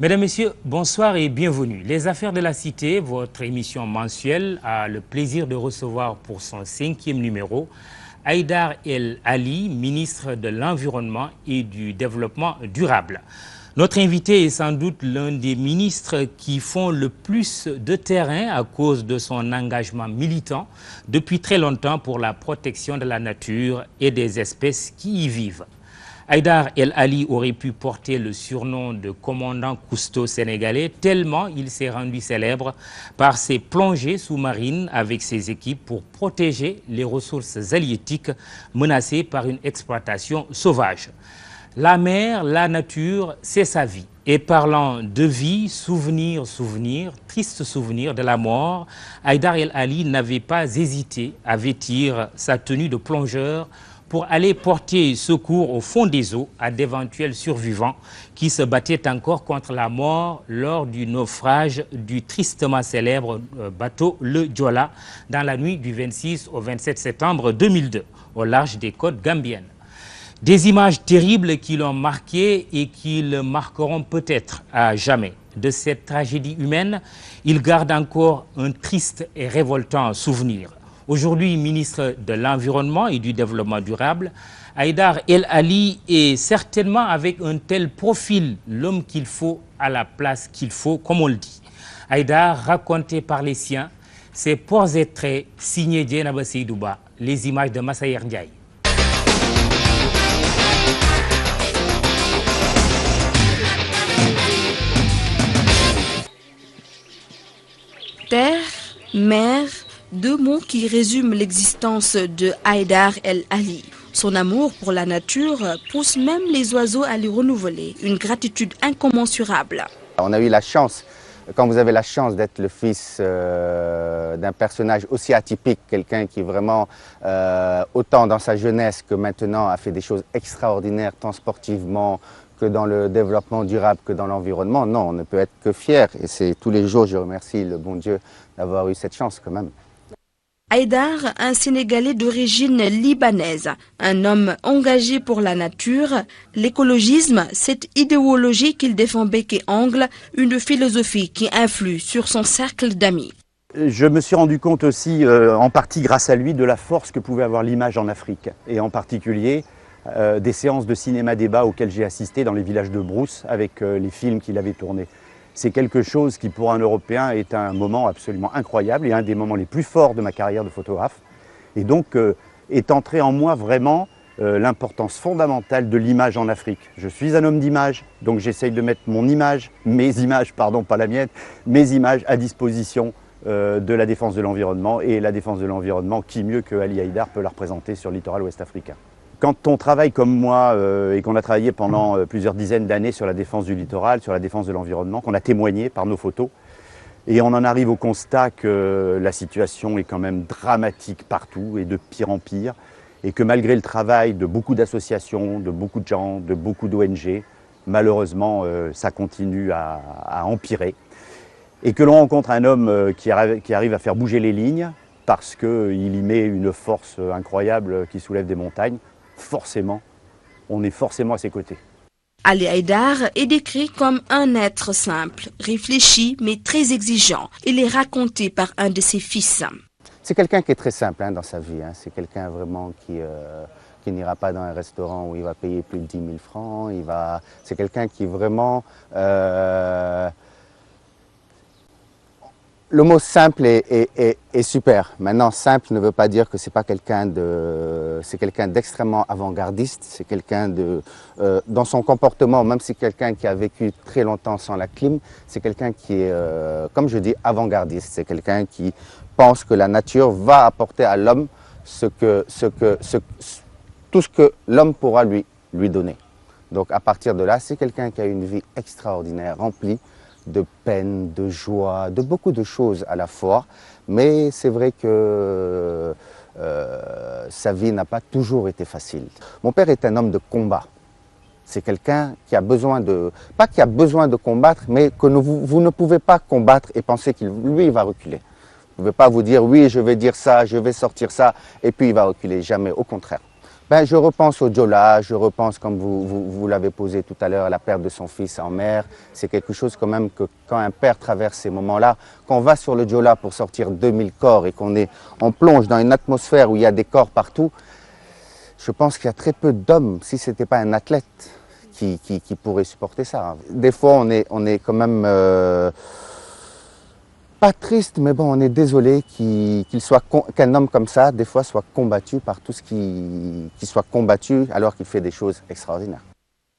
Mesdames, Messieurs, bonsoir et bienvenue. Les Affaires de la Cité, votre émission mensuelle, a le plaisir de recevoir pour son 5e numéro Haïdar El Ali, ministre de l'Environnement et du Développement durable. Notre invité est sans doute l'un des ministres qui font le plus de terrain à cause de son engagement militant depuis très longtemps pour la protection de la nature et des espèces qui y vivent. Haïdar El Ali aurait pu porter le surnom de commandant Cousteau sénégalais tellement il s'est rendu célèbre par ses plongées sous-marines avec ses équipes pour protéger les ressources halieutiques menacées par une exploitation sauvage. La mer, la nature, c'est sa vie. Et parlant de vie, souvenir, triste souvenir de la mort, Haïdar El Ali n'avait pas hésité à vêtir sa tenue de plongeur pour aller porter secours au fond des eaux à d'éventuels survivants qui se battaient encore contre la mort lors du naufrage du tristement célèbre bateau le Joola dans la nuit du 26 au 27 septembre 2002 au large des côtes gambiennes. Des images terribles qui l'ont marqué et qui le marqueront peut-être à jamais. De cette tragédie humaine, il garde encore un triste et révoltant souvenir. Aujourd'hui, ministre de l'Environnement et du Développement durable, Haïdar El Ali est certainement avec un tel profil l'homme qu'il faut à la place qu'il faut, comme on le dit. Haïdar, raconté par les siens, ses ports et traits signés Dieynaba Seydouba, les images de Massayer Ndiaye. Terre, mer, deux mots qui résument l'existence de Haïdar El Ali. Son amour pour la nature pousse même les oiseaux à lui renouveler une gratitude incommensurable. On a eu la chance, quand vous avez la chance d'être le fils d'un personnage aussi atypique, quelqu'un qui vraiment, autant dans sa jeunesse que maintenant, a fait des choses extraordinaires, tant sportivement que dans le développement durable, que dans l'environnement. Non, on ne peut être que fier. Et c'est tous les jours, je remercie le bon Dieu d'avoir eu cette chance quand même. Haïdar, un Sénégalais d'origine libanaise, un homme engagé pour la nature, l'écologisme, cette idéologie qu'il défend bec et ongle, une philosophie qui influe sur son cercle d'amis. Je me suis rendu compte aussi, en partie grâce à lui, de la force que pouvait avoir l'image en Afrique, et en particulier des séances de cinéma-débat auxquelles j'ai assisté dans les villages de Brousse avec les films qu'il avait tournés. C'est quelque chose qui, pour un Européen, est un moment absolument incroyable et un des moments les plus forts de ma carrière de photographe. Et donc, est entré en moi vraiment l'importance fondamentale de l'image en Afrique. Je suis un homme d'image, donc j'essaye de mettre mes images, pas la mienne, mes images à disposition de la défense de l'environnement. Et la défense de l'environnement, qui mieux que Ali Haïdar peut la représenter sur le littoral ouest africain. Quand on travaille comme moi et qu'on a travaillé pendant plusieurs dizaines d'années sur la défense du littoral, sur la défense de l'environnement, qu'on a témoigné par nos photos, et on en arrive au constat que la situation est quand même dramatique partout et de pire en pire, et que malgré le travail de beaucoup d'associations, de beaucoup de gens, de beaucoup d'ONG, malheureusement ça continue à empirer, et que l'on rencontre un homme qui arrive à faire bouger les lignes parce qu'il y met une force incroyable qui soulève des montagnes. Forcément, on est forcément à ses côtés. Ali Haïdar est décrit comme un être simple, réfléchi mais très exigeant. Il est raconté par un de ses fils. C'est quelqu'un qui est très simple dans sa vie. C'est quelqu'un vraiment qui n'ira pas dans un restaurant où il va payer plus de 10 000 francs. C'est quelqu'un qui vraiment... Le mot simple est super. Maintenant, simple ne veut pas dire que c'est quelqu'un d'extrêmement avant-gardiste. C'est quelqu'un dans son comportement, même si c'est quelqu'un qui a vécu très longtemps sans la clim, c'est quelqu'un qui est, comme je dis, avant-gardiste. C'est quelqu'un qui pense que la nature va apporter à l'homme tout ce que l'homme pourra lui donner. Donc, à partir de là, c'est quelqu'un qui a une vie extraordinaire, remplie de peine, de joie, de beaucoup de choses à la fois. Mais c'est vrai que sa vie n'a pas toujours été facile. Mon père est un homme de combat. C'est quelqu'un qui a besoin pas qui a besoin de combattre, mais que vous ne pouvez pas combattre et penser qu'il va reculer. Vous ne pouvez pas vous dire, oui, je vais dire ça, je vais sortir ça, et puis il va reculer. Jamais, au contraire. Ben, je repense au Diola, je repense, comme vous l'avez posé tout à l'heure, à la perte de son fils en mer. C'est quelque chose quand même que quand un père traverse ces moments-là, qu'on va sur le Diola pour sortir 2000 corps et on plonge dans une atmosphère où il y a des corps partout, je pense qu'il y a très peu d'hommes, si ce n'était pas un athlète, qui pourrait supporter ça. Des fois, on est quand même pas triste, mais bon, on est désolé qu'un homme comme ça, des fois, soit combattu par tout ce qui soit combattu alors qu'il fait des choses extraordinaires.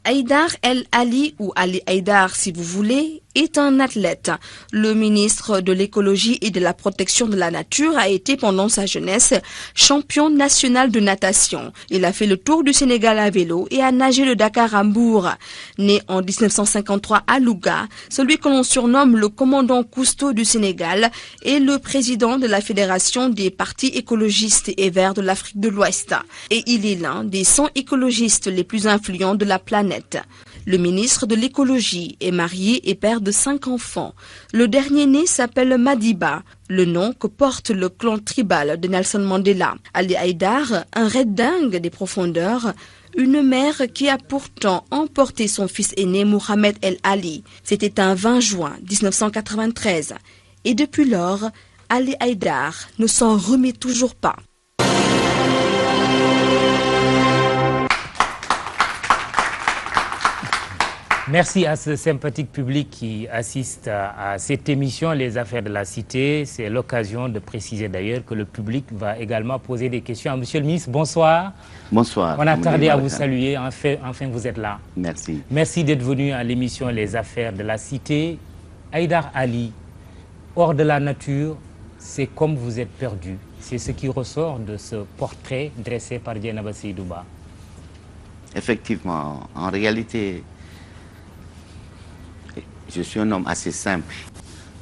Haïdar El Ali, ou Ali Haïdar si vous voulez, est un athlète. Le ministre de l'écologie et de la protection de la nature a été pendant sa jeunesse champion national de natation. Il a fait le tour du Sénégal à vélo et a nagé le Dakar à Mbour. Né en 1953 à Louga, celui que l'on surnomme le commandant Cousteau du Sénégal est le président de la Fédération des partis écologistes et verts de l'Afrique de l'Ouest. Et il est l'un des 100 écologistes les plus influents de la planète. Le ministre de l'écologie est marié et père de 5 enfants. Le dernier né s'appelle Madiba, le nom que porte le clan tribal de Nelson Mandela. Ali Haïdar, un raid dingue des profondeurs, une mère qui a pourtant emporté son fils aîné Mohamed El Ali. C'était un 20 juin 1993. Et depuis lors, Ali Haïdar ne s'en remet toujours pas. Merci à ce sympathique public qui assiste à cette émission Les Affaires de la Cité. C'est l'occasion de préciser d'ailleurs que le public va également poser des questions à Monsieur le ministre. Bonsoir. Bonsoir. On a tardé à vous saluer. Enfin, vous êtes là. Merci. Merci d'être venu à l'émission Les Affaires de la Cité. Haïdar Ali, hors de la nature, c'est comme vous êtes perdu. C'est ce qui ressort de ce portrait dressé par Dieynaba Seydouba. Effectivement, en réalité, je suis un homme assez simple,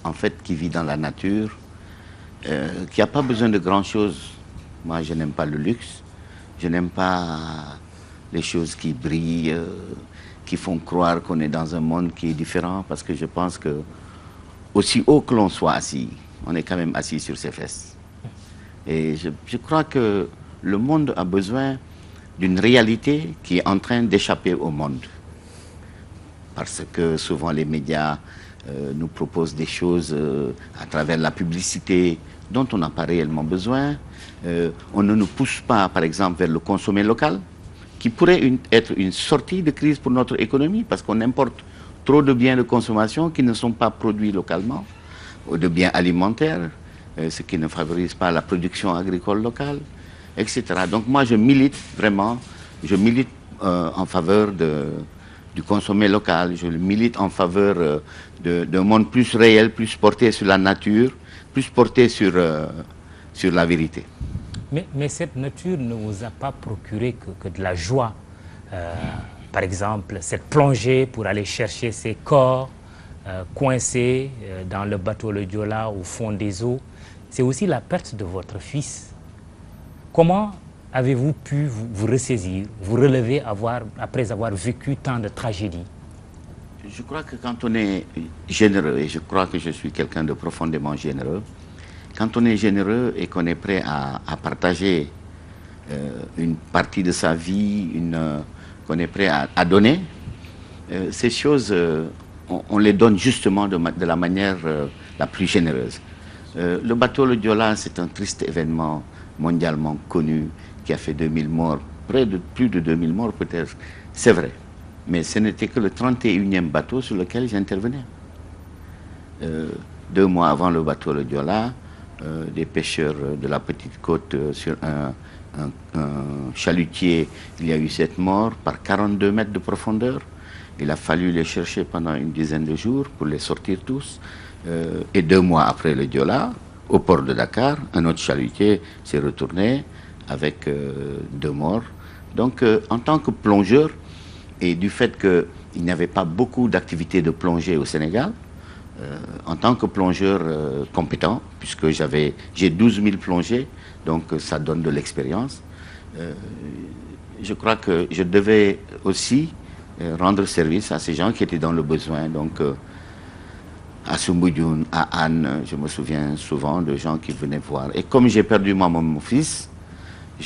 en fait, qui vit dans la nature, qui n'a pas besoin de grand-chose. Moi, je n'aime pas le luxe, je n'aime pas les choses qui brillent, qui font croire qu'on est dans un monde qui est différent, parce que je pense que, aussi haut que l'on soit assis, on est quand même assis sur ses fesses. Et je crois que le monde a besoin d'une réalité qui est en train d'échapper au monde. Parce que souvent les médias nous proposent des choses à travers la publicité dont on n'a pas réellement besoin. On ne nous pousse pas, par exemple, vers le consommer local, qui pourrait être une sortie de crise pour notre économie, parce qu'on importe trop de biens de consommation qui ne sont pas produits localement, ou de biens alimentaires, ce qui ne favorise pas la production agricole locale, etc. Donc moi, je milite vraiment, en faveur du consommer local, je milite en faveur d'un monde plus réel, plus porté sur la nature, plus porté sur la vérité. Mais cette nature ne vous a pas procuré que de la joie. Par exemple, cette plongée pour aller chercher ces corps coincés dans le bateau le Diola au fond des eaux, c'est aussi la perte de votre fils. Comment avez-vous pu vous ressaisir, vous relever après avoir vécu tant de tragédies? Je crois que quand on est généreux, et je crois que je suis quelqu'un de profondément généreux, quand on est généreux et qu'on est prêt à partager une partie de sa vie, qu'on est prêt à donner, ces choses, on les donne justement de la manière la plus généreuse. Le bateau le Diola, c'est un triste événement mondialement connu, qui a fait 2000 morts, plus de 2000 morts peut-être, c'est vrai. Mais ce n'était que le 31e bateau sur lequel j'intervenais. 2 mois avant le bateau le Diola, des pêcheurs de la petite côte sur un chalutier, il y a eu 7 morts par 42 mètres de profondeur. Il a fallu les chercher pendant une dizaine de jours pour les sortir tous. Et 2 mois après le Diola, au port de Dakar, un autre chalutier s'est retourné avec 2 morts. Donc, en tant que plongeur, et du fait qu'il n'y avait pas beaucoup d'activités de plongée au Sénégal, en tant que plongeur compétent, puisque j'ai 12 000 plongées, donc ça donne de l'expérience, je crois que je devais aussi rendre service à ces gens qui étaient dans le besoin. Donc, à Soumbédioune, à Anne, je me souviens souvent de gens qui venaient voir. Et comme j'ai perdu mon fils,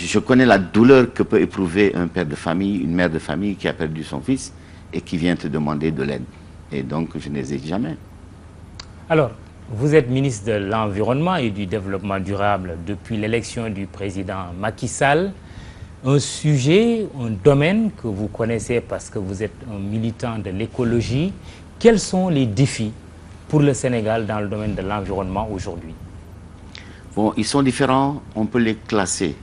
je connais la douleur que peut éprouver un père de famille, une mère de famille qui a perdu son fils et qui vient te demander de l'aide. Et donc, je n'hésite jamais. Alors, vous êtes ministre de l'Environnement et du Développement durable depuis l'élection du président Macky Sall. Un sujet, un domaine que vous connaissez parce que vous êtes un militant de l'écologie. Quels sont les défis pour le Sénégal dans le domaine de l'environnement aujourd'hui? Bon, ils sont différents, on peut les classer.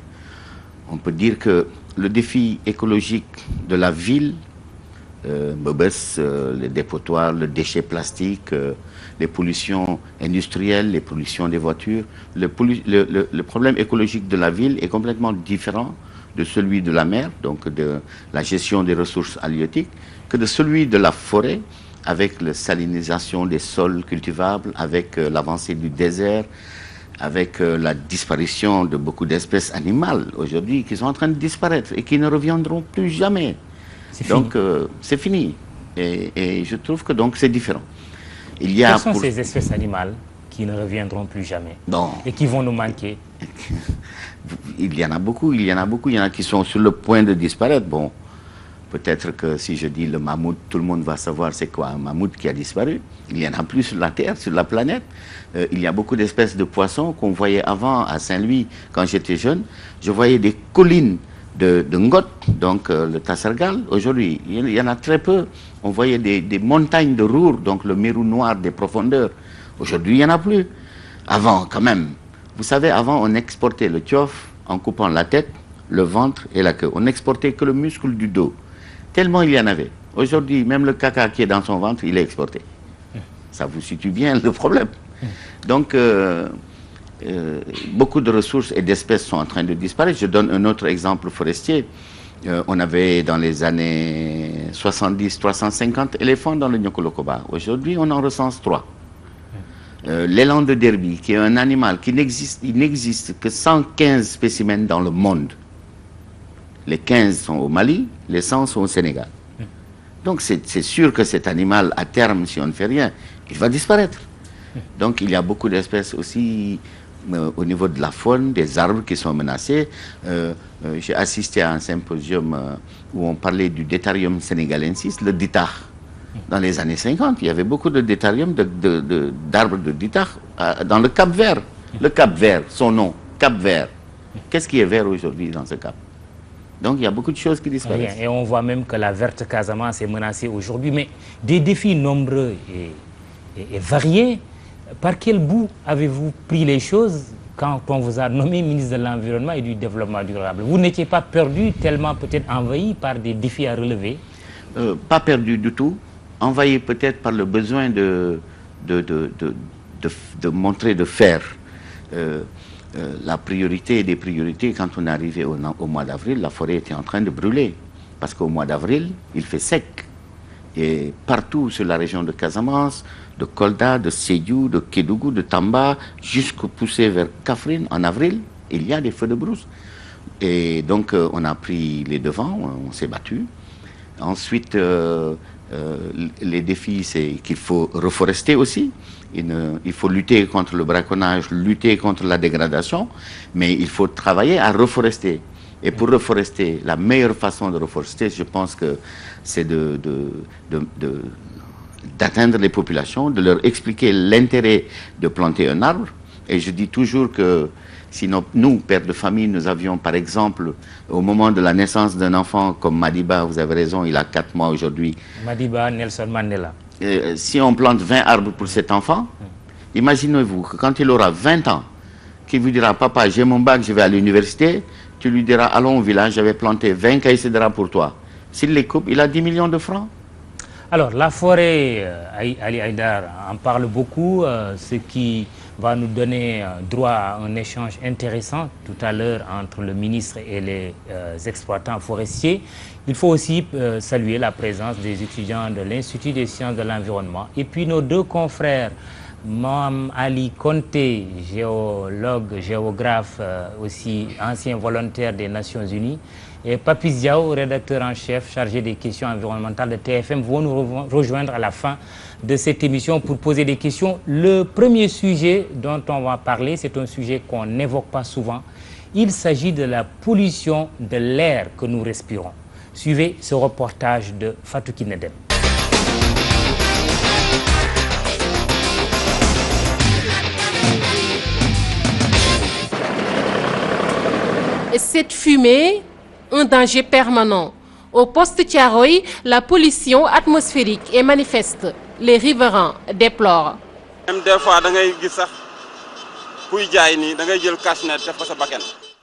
On peut dire que le défi écologique de la ville, Mbebes, les dépotoirs, le déchet plastique, les pollutions industrielles, les pollutions des voitures, le problème écologique de la ville est complètement différent de celui de la mer, donc de la gestion des ressources halieutiques, que de celui de la forêt, avec la salinisation des sols cultivables, avec l'avancée du désert, avec la disparition de beaucoup d'espèces animales aujourd'hui qui sont en train de disparaître et qui ne reviendront plus jamais. Donc c'est fini. Et je trouve que donc c'est différent. Quelles sont ces espèces animales qui ne reviendront plus jamais et qui vont nous manquer? Il y en a beaucoup, il y en a qui sont sur le point de disparaître. Bon, peut-être que si je dis le mammouth, tout le monde va savoir c'est quoi un mammouth qui a disparu. Il y en a plus sur la Terre, sur la planète. Il y a beaucoup d'espèces de poissons qu'on voyait avant à Saint-Louis, quand j'étais jeune. Je voyais des collines de ngot, donc le tassergal. Aujourd'hui, il y en a très peu. On voyait des montagnes de roure, donc le mérou noir des profondeurs. Aujourd'hui, il n'y en a plus. Avant, quand même. Vous savez, avant, on exportait le tiof en coupant la tête, le ventre et la queue. On n'exportait que le muscle du dos. Tellement il y en avait. Aujourd'hui, même le caca qui est dans son ventre, il est exporté. Ça vous situe bien le problème. Donc, beaucoup de ressources et d'espèces sont en train de disparaître. Je donne un autre exemple forestier. On avait dans les années 70, 350 éléphants dans le Nyokolokoba. Aujourd'hui, on en recense 3. L'élan de Derby, qui est un animal qui n'existe que 115 spécimens dans le monde. Les 15 sont au Mali, les 100 sont au Sénégal. Donc c'est sûr que cet animal, à terme, si on ne fait rien, il va disparaître. Donc il y a beaucoup d'espèces aussi au niveau de la faune, des arbres qui sont menacés. J'ai assisté à un symposium où on parlait du Deuterium senegalensis, le ditar. Dans les années 50, il y avait beaucoup de deutérium, d'arbres de ditar dans le Cap Vert. Le Cap Vert, son nom, Cap Vert. Qu'est-ce qui est vert aujourd'hui dans ce Cap? Donc il y a beaucoup de choses qui disparaissent. Et on voit même que la verte Casamance est menacée aujourd'hui. Mais des défis nombreux et variés. Par quel bout avez-vous pris les choses quand on vous a nommé ministre de l'Environnement et du Développement durable? Vous n'étiez pas perdu, tellement peut-être envahi par des défis à relever? Pas perdu du tout. Envahi peut-être par le besoin de montrer, de faire. La priorité des priorités, quand on est arrivé au mois d'avril, la forêt était en train de brûler. Parce qu'au mois d'avril, il fait sec. Et partout sur la région de Casamance, de Kolda, de Sédhiou, de Kédougou, de Tamba, jusqu'au poussé vers Kaffrine, en avril, il y a des feux de brousse. Et donc, on a pris les devants, on s'est battu. Ensuite, les défis, c'est qu'il faut reforester aussi. Il faut lutter contre le braconnage, lutter contre la dégradation, mais il faut travailler à reforester. Et pour reforester, la meilleure façon de reforester, je pense que c'est d'atteindre les populations, de leur expliquer l'intérêt de planter un arbre. Et je dis toujours que si nous, pères de famille, nous avions par exemple, au moment de la naissance d'un enfant comme Madiba, vous avez raison, il a 4 mois aujourd'hui. Madiba Nelson Mandela. Si on plante 20 arbres pour cet enfant, imaginez-vous que quand il aura 20 ans, qu'il vous dira, papa, j'ai mon bac, je vais à l'université, tu lui diras, allons au village, j'avais planté 20 caïcédras pour toi. S'il les coupe, il a 10 millions de francs. Alors, la forêt, Ali Haïdar en parle beaucoup, ce qui va nous donner droit à un échange intéressant tout à l'heure entre le ministre et les exploitants forestiers. Il faut aussi saluer la présence des étudiants de l'Institut des sciences de l'environnement et puis nos deux confrères, Mohamed Ali Conté, géologue, géographe, aussi ancien volontaire des Nations Unies, et Papis Diaw, rédacteur en chef chargé des questions environnementales de TFM, vont nous rejoindre à la fin de cette émission pour poser des questions. Le premier sujet dont on va parler, c'est un sujet qu'on n'évoque pas souvent. Il s'agit de la pollution de l'air que nous respirons. Suivez ce reportage de Fatou Kinedem. Cette fumée, un danger permanent. Au poste Thiaroye, la pollution atmosphérique est manifeste. Les riverains déplorent. Même des fois,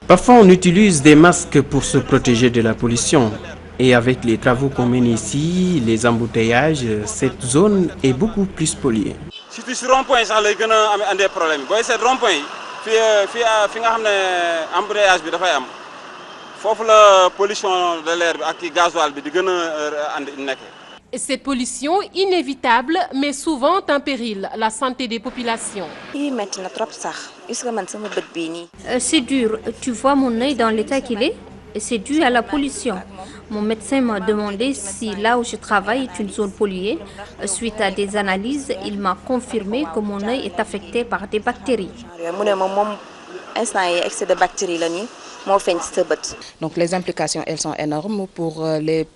parfois, on utilise des masques pour se protéger de la pollution. Et avec les travaux qu'on mène ici, les embouteillages, cette zone est beaucoup plus polluée. Surtout sur rond-point, ça a des problèmes. Si rond-point, la pollution de l'air et le gasoil. Cette pollution inévitable met souvent en péril la santé des populations. C'est dur. Tu vois mon œil dans l'état qu'il est? C'est dû à la pollution. Mon médecin m'a demandé si là où je travaille est une zone polluée. Suite à des analyses, il m'a confirmé que mon œil est affecté par des bactéries. Donc les implications, elles sont énormes pour les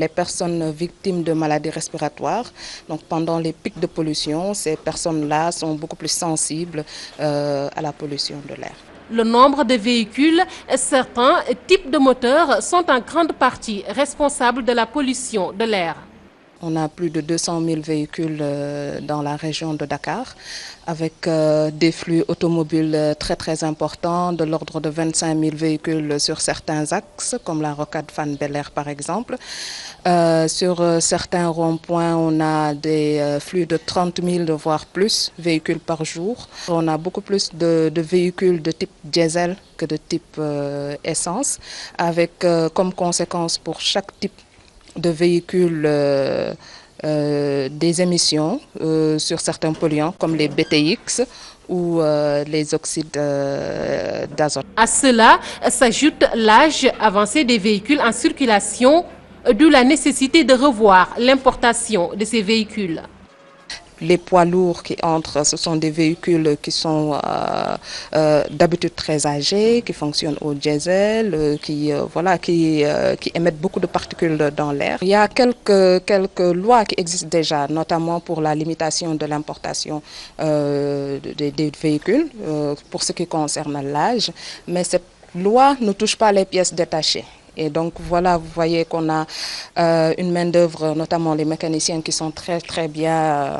personnes victimes de maladies respiratoires. Donc pendant les pics de pollution, ces personnes-là sont beaucoup plus sensibles à la pollution de l'air. Le nombre de véhicules, certains types de moteurs sont en grande partie responsables de la pollution de l'air. On a plus de 200 000 véhicules dans la région de Dakar, avec des flux automobiles très importants, de l'ordre de 25 000 véhicules sur certains axes, comme la rocade Fann Bel-Air par exemple. Sur certains ronds-points, on a des flux de 30 000, voire plus, véhicules par jour. On a beaucoup plus de véhicules de type diesel que de type essence, avec comme conséquence pour chaque type de véhicules des émissions sur certains polluants comme les BTX ou les oxydes d'azote. À cela s'ajoute l'âge avancé des véhicules en circulation, d'où la nécessité de revoir l'importation de ces véhicules. Les poids lourds qui entrent, ce sont des véhicules qui sont d'habitude très âgés, qui fonctionnent au diesel, qui émettent beaucoup de particules dans l'air. Il y a quelques lois qui existent déjà, notamment pour la limitation de l'importation des véhicules, pour ce qui concerne l'âge, mais cette loi ne touche pas les pièces détachées. Et donc voilà, vous voyez qu'on a une main-d'œuvre, notamment les mécaniciens qui sont très bien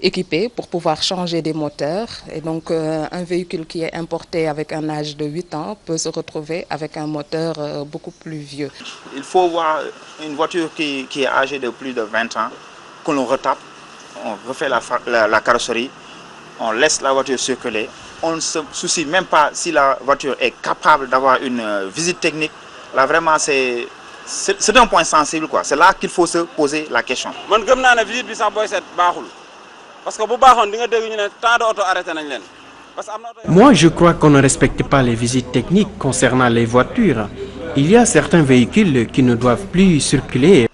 équipés pour pouvoir changer des moteurs. Et donc un véhicule qui est importé avec un âge de 8 ans peut se retrouver avec un moteur beaucoup plus vieux. Il faut voir une voiture qui est âgée de plus de 20 ans, qu'on l'on retape, on refait la carrosserie, on laisse la voiture circuler. On ne se soucie même pas si la voiture est capable d'avoir une visite technique. Là, vraiment, c'est un point sensible, quoi. C'est là qu'il faut se poser la question. Moi, je crois qu'on ne respecte pas les visites techniques concernant les voitures. Il y a certains véhicules qui ne doivent plus circuler.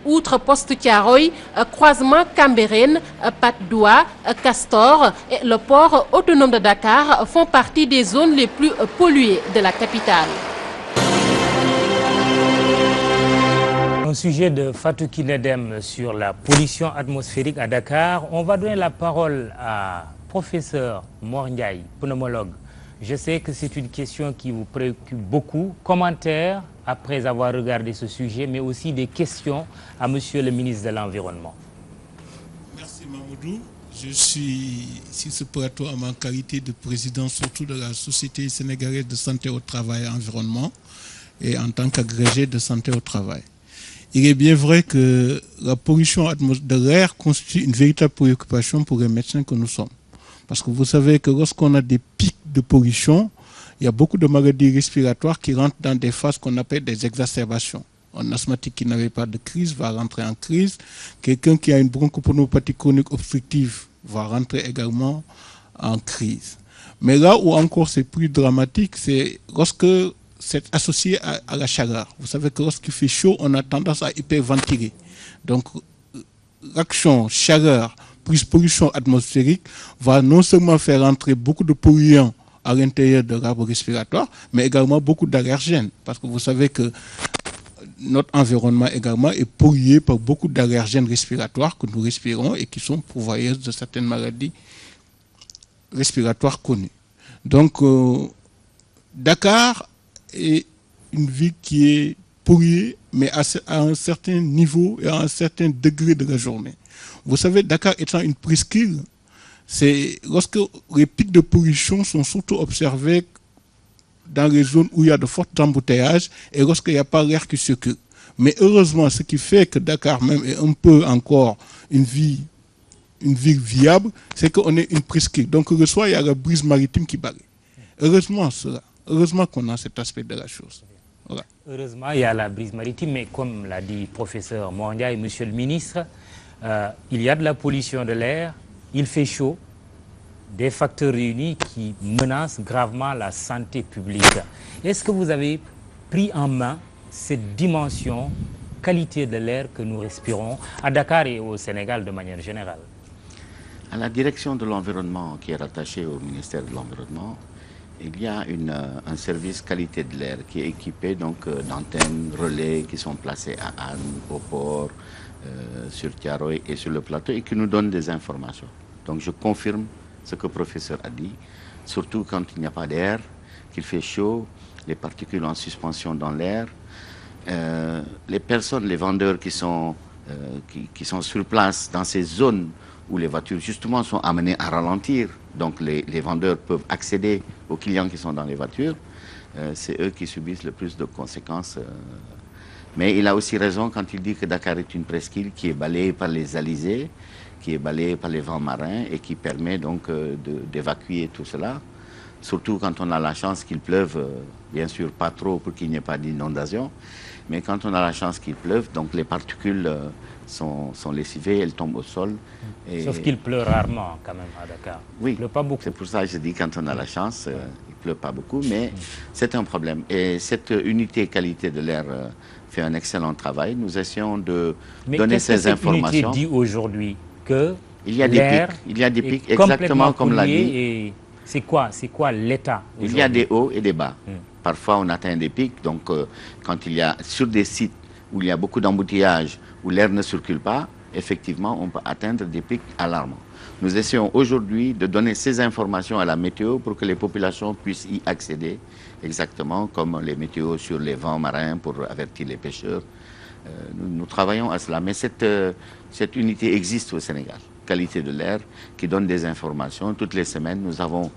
Outre poste Thiaroye, croisement Cambérène, Patte-d'Oie, Castor et le port autonome de Dakar font partie des zones les plus polluées de la capitale. Au sujet de Fatou Kinedem sur la pollution atmosphérique à Dakar, on va donner la parole à professeur Mor Ndiaye, pneumologue. Je sais que c'est une question qui vous préoccupe beaucoup. Commentaires après avoir regardé ce sujet, mais aussi des questions à Monsieur le ministre de l'Environnement. Merci Mamoudou. Je suis sur ce plateau en ma qualité de président surtout de la Société sénégalaise de santé au travail et environnement et en tant qu'agrégé de santé au travail. Il est bien vrai que la pollution de l'air constitue une véritable préoccupation pour les médecins que nous sommes. Parce que vous savez que lorsqu'on a des pics de pollution, il y a beaucoup de maladies respiratoires qui rentrent dans des phases qu'on appelle des exacerbations. Un asthmatique qui n'avait pas de crise va rentrer en crise. Quelqu'un qui a une bronchopneumopathie chronique obstructive va rentrer également en crise. Mais là où encore c'est plus dramatique, c'est lorsque c'est associé à la chaleur. Vous savez que lorsqu'il fait chaud, on a tendance à hyperventiler. Donc l'action chaleur pollution atmosphérique va non seulement faire entrer beaucoup de polluants à l'intérieur de l'arbre respiratoire, mais également beaucoup d'allergènes. Parce que vous savez que notre environnement également est pollué par beaucoup d'allergènes respiratoires que nous respirons et qui sont pourvoyeuses de certaines maladies respiratoires connues. Donc, Dakar est une ville qui est polluée, mais à un certain niveau et à un certain degré de la journée. Vous savez, Dakar étant une presqu'île, c'est lorsque les pics de pollution sont surtout observés dans les zones où il y a de forts embouteillages et lorsqu'il n'y a pas l'air qui circule. Mais heureusement, ce qui fait que Dakar même est un peu encore une ville viable, c'est qu'on est une presqu'île. Donc le soir, il y a la brise maritime qui balaye. Heureusement cela. Heureusement qu'on a cet aspect de la chose. Voilà. Heureusement, il y a la brise maritime, mais comme l'a dit le professeur Mondia et monsieur le ministre, il y a de la pollution de l'air, il fait chaud, des facteurs réunis qui menacent gravement la santé publique. Est-ce que vous avez pris en main cette dimension qualité de l'air que nous respirons à Dakar et au Sénégal de manière générale? À la direction de l'environnement qui est rattachée au ministère de l'Environnement, il y a un service qualité de l'air qui est équipé d'antennes relais qui sont placées à Anne, au port, sur Tiaroy et sur le plateau et qui nous donnent des informations. Donc je confirme ce que le professeur a dit, surtout quand il n'y a pas d'air, qu'il fait chaud, les particules en suspension dans l'air. Les personnes, les vendeurs qui sont sur place dans ces zones où les voitures justement sont amenées à ralentir, donc les vendeurs peuvent accéder aux clients qui sont dans les voitures, c'est eux qui subissent le plus de conséquences. Mais il a aussi raison quand il dit que Dakar est une presqu'île qui est balayée par les alizés, qui est balayée par les vents marins et qui permet donc d'évacuer tout cela. Surtout quand on a la chance qu'il pleuve, bien sûr pas trop pour qu'il n'y ait pas d'inondation, mais quand on a la chance qu'il pleuve, donc les particules sont lessivées, elles tombent au sol. Et... Sauf qu'il pleut rarement quand même à Dakar. Oui, il pleut pas beaucoup. C'est pour ça que je dis quand on a la chance, il ne pleut pas beaucoup, mais c'est un problème. Et cette unité qualité de l'air fait un excellent travail. Nous essayons de donner ces informations. Mais qu'est-ce que cette unité dit aujourd'hui que il y a des pics, exactement comme l'a dit. C'est quoi l'état? Il y a des hauts et des bas. Parfois, on atteint des pics. Donc, quand il y a sur des sites où il y a beaucoup d'embouteillages, où l'air ne circule pas, effectivement, on peut atteindre des pics alarmants. Nous essayons aujourd'hui de donner ces informations à la météo pour que les populations puissent y accéder, exactement comme les météos sur les vents marins pour avertir les pêcheurs. Nous travaillons à cela. Mais cette unité existe au Sénégal. Qualité de l'air, qui donne des informations. Toutes les semaines, nous avons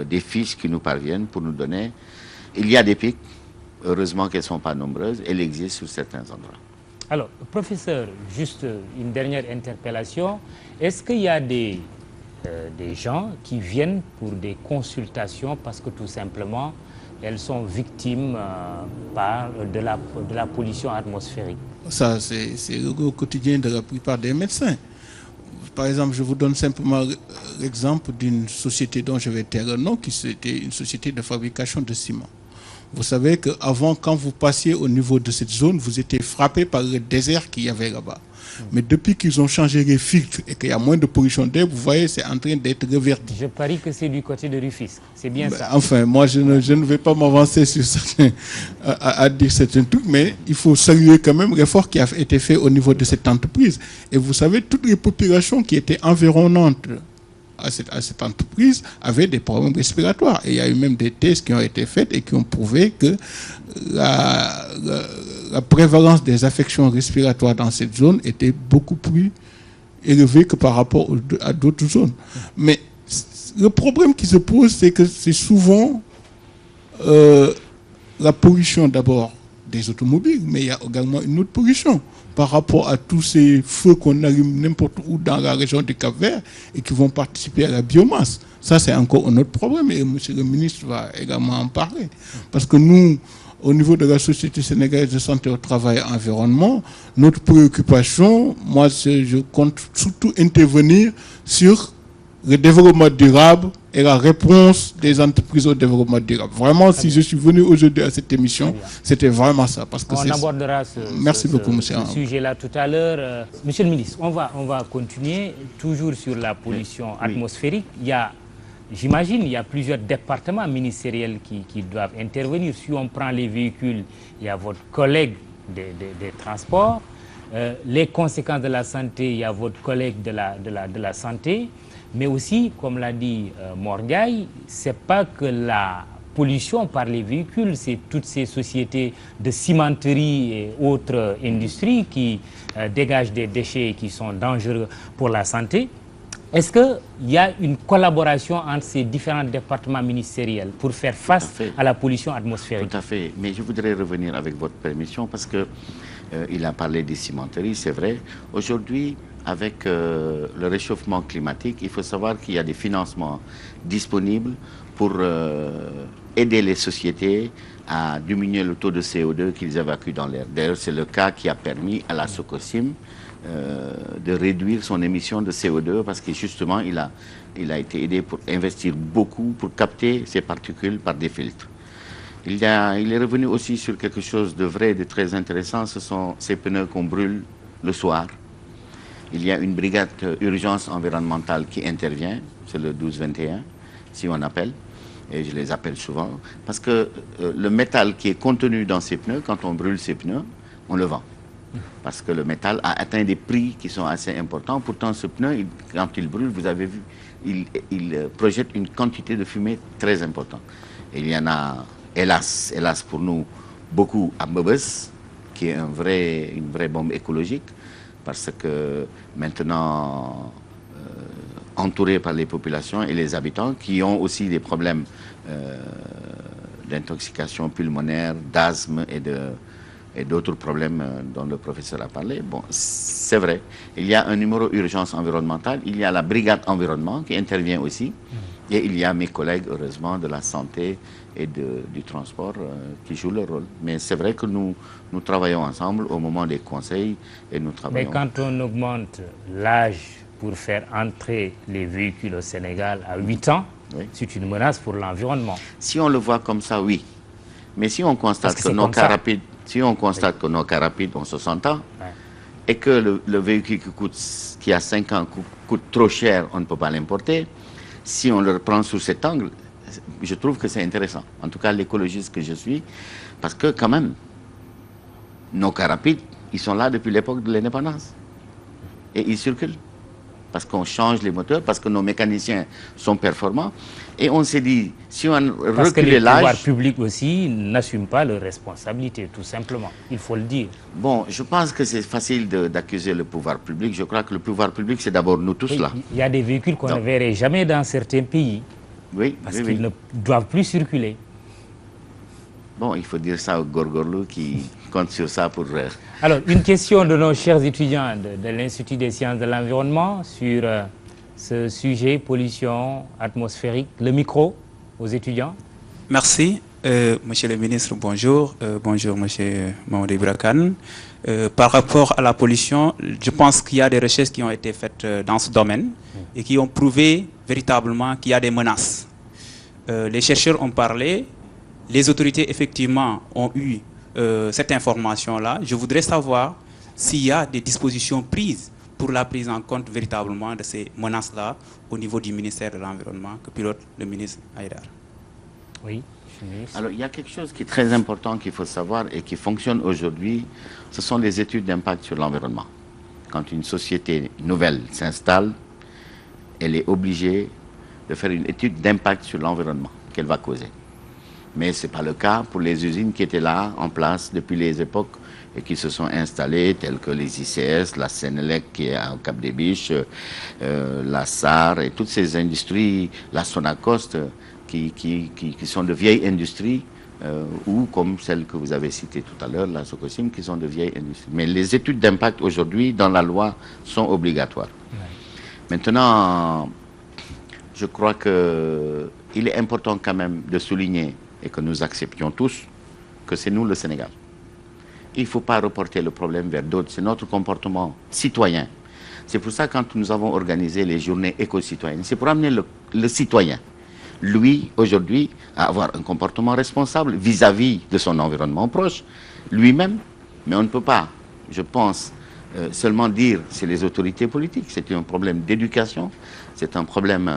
des fiches qui nous parviennent pour nous donner. Il y a des pics, heureusement qu'elles ne sont pas nombreuses, elles existent sur certains endroits. Alors, professeur, juste une dernière interpellation. Est-ce qu'il y a des gens qui viennent pour des consultations parce que tout simplement, elles sont victimes de la pollution atmosphérique? Ça, c'est le quotidien de la plupart des médecins. Par exemple, je vous donne simplement l'exemple d'une société dont je vais taire le nom, qui était une société de fabrication de ciment. Vous savez qu'avant, quand vous passiez au niveau de cette zone, vous étiez frappé par le désert qu'il y avait là-bas. Mais depuis qu'ils ont changé les filtres et qu'il y a moins de pollution d'air, vous voyez, c'est en train d'être reverti. Je parie que c'est du côté de Rufisque. C'est bien ça. Enfin, moi, je ne vais pas m'avancer sur à dire certains trucs, mais il faut saluer quand même l'effort qui a été fait au niveau de cette entreprise. Et vous savez, toutes les populations qui étaient environnantes à cette entreprise avaient des problèmes respiratoires. Et il y a eu même des tests qui ont été faits et qui ont prouvé que la prévalence des affections respiratoires dans cette zone était beaucoup plus élevée que par rapport à d'autres zones. Mais le problème qui se pose, c'est que c'est souvent la pollution d'abord des automobiles, mais il y a également une autre pollution par rapport à tous ces feux qu'on allume n'importe où dans la région du Cap-Vert et qui vont participer à la biomasse. Ça, c'est encore un autre problème et M. le ministre va également en parler. Parce que nous, au niveau de la Société sénégalaise de santé au travail et environnement, notre préoccupation, moi, je compte surtout intervenir sur le développement durable et la réponse des entreprises au développement durable. Vraiment, si je suis venu aujourd'hui à cette émission, c'était vraiment ça. Parce que on abordera ce sujet-là tout à l'heure. Monsieur le ministre, on va continuer toujours sur la pollution atmosphérique. J'imagine il y a plusieurs départements ministériels qui doivent intervenir. Si on prend les véhicules, il y a votre collègue des transports. Les conséquences de la santé, il y a votre collègue de la santé. Mais aussi, comme l'a dit Morgaï, ce n'est pas que la pollution par les véhicules, c'est toutes ces sociétés de cimenterie et autres industries qui dégagent des déchets qui sont dangereux pour la santé. Est-ce qu'il y a une collaboration entre ces différents départements ministériels pour faire face à la pollution atmosphérique? Tout à fait. Mais je voudrais revenir avec votre permission parce qu'il a parlé des cimenteries, c'est vrai. Aujourd'hui, avec le réchauffement climatique, il faut savoir qu'il y a des financements disponibles pour aider les sociétés à diminuer le taux de CO2 qu'ils évacuent dans l'air. D'ailleurs, c'est le cas qui a permis à la Socosim de réduire son émission de CO2 parce que justement, il a été aidé pour investir beaucoup pour capter ces particules par des filtres. Il est revenu aussi sur quelque chose de vrai et de très intéressant, ce sont ces pneus qu'on brûle le soir. Il y a une brigade urgence environnementale qui intervient, c'est le 12-21, si on appelle, et je les appelle souvent, parce que le métal qui est contenu dans ces pneus, quand on brûle ces pneus, on le vend. Parce que le métal a atteint des prix qui sont assez importants. Pourtant, ce pneu, quand il brûle, vous avez vu, il projette une quantité de fumée très importante. Et il y en a, hélas pour nous, beaucoup à Mbebes, qui est une vraie bombe écologique, parce que maintenant, entouré par les populations et les habitants qui ont aussi des problèmes d'intoxication pulmonaire, d'asthme et d'autres problèmes dont le professeur a parlé. Bon, c'est vrai, il y a un numéro urgence environnementale, il y a la brigade environnement qui intervient aussi, et il y a mes collègues, heureusement, de la santé et du transport qui jouent leur rôle. Mais c'est vrai que nous travaillons ensemble au moment des conseils et nous travaillons... Mais quand on augmente l'âge pour faire entrer les véhicules au Sénégal à 8 ans, c'est une menace pour l'environnement. Si on le voit comme ça, oui. Mais si on constate que nos cars rapides, que nos cars rapides ont 60 ans, et que le véhicule qui a 5 ans coûte trop cher, on ne peut pas l'importer, si on le prend sous cet angle, je trouve que c'est intéressant. En tout cas, l'écologiste que je suis, parce que quand même, nos cars rapides, ils sont là depuis l'époque de l'indépendance. Et ils circulent. Parce qu'on change les moteurs, parce que nos mécaniciens sont performants. Et on s'est dit, si on recule l'âge... Parce que les pouvoirs publics aussi n'assument pas leurs responsabilités, tout simplement. Il faut le dire. Bon, je pense que c'est facile d'accuser le pouvoir public. Je crois que le pouvoir public, c'est d'abord nous tous là. Il y a des véhicules qu'on ne verrait jamais dans certains pays. Oui, parce qu'ils ne doivent plus circuler. Bon, il faut dire ça aux Gorgorlou qui comptent sur ça pour... Alors, une question de nos chers étudiants de l'Institut des sciences de l'environnement sur ce sujet, pollution atmosphérique. Le micro aux étudiants. Merci. Monsieur le ministre, bonjour. Bonjour, monsieur Mamadou Ibra-Kane. Par rapport à la pollution, je pense qu'il y a des recherches qui ont été faites dans ce domaine et qui ont prouvé véritablement qu'il y a des menaces. Les chercheurs ont parlé, les autorités effectivement ont eu cette information-là. Je voudrais savoir s'il y a des dispositions prises pour la prise en compte véritablement de ces menaces-là au niveau du ministère de l'Environnement que pilote le ministre Haïdar. Oui. Alors, il y a quelque chose qui est très important qu'il faut savoir et qui fonctionne aujourd'hui, ce sont les études d'impact sur l'environnement. Quand une société nouvelle s'installe, elle est obligée de faire une étude d'impact sur l'environnement qu'elle va causer. Mais ce n'est pas le cas pour les usines qui étaient là, en place, depuis les époques et qui se sont installées, telles que les ICS, la Sénélec qui est au Cap des Biches, la SAR et toutes ces industries, la Sonacost, qui sont de vieilles industries, ou comme celle que vous avez citée tout à l'heure, la Socosim, qui sont de vieilles industries. Mais les études d'impact aujourd'hui, dans la loi, sont obligatoires. Maintenant, je crois qu'il est important quand même de souligner, et que nous acceptions tous, que c'est nous le Sénégal. Il ne faut pas reporter le problème vers d'autres, c'est notre comportement citoyen. C'est pour ça quand nous avons organisé les journées éco-citoyennes, c'est pour amener le citoyen, lui, aujourd'hui, à avoir un comportement responsable vis-à-vis de son environnement proche, lui-même. Mais on ne peut pas, je pense, seulement dire c'est les autorités politiques. C'est un problème d'éducation, c'est un problème,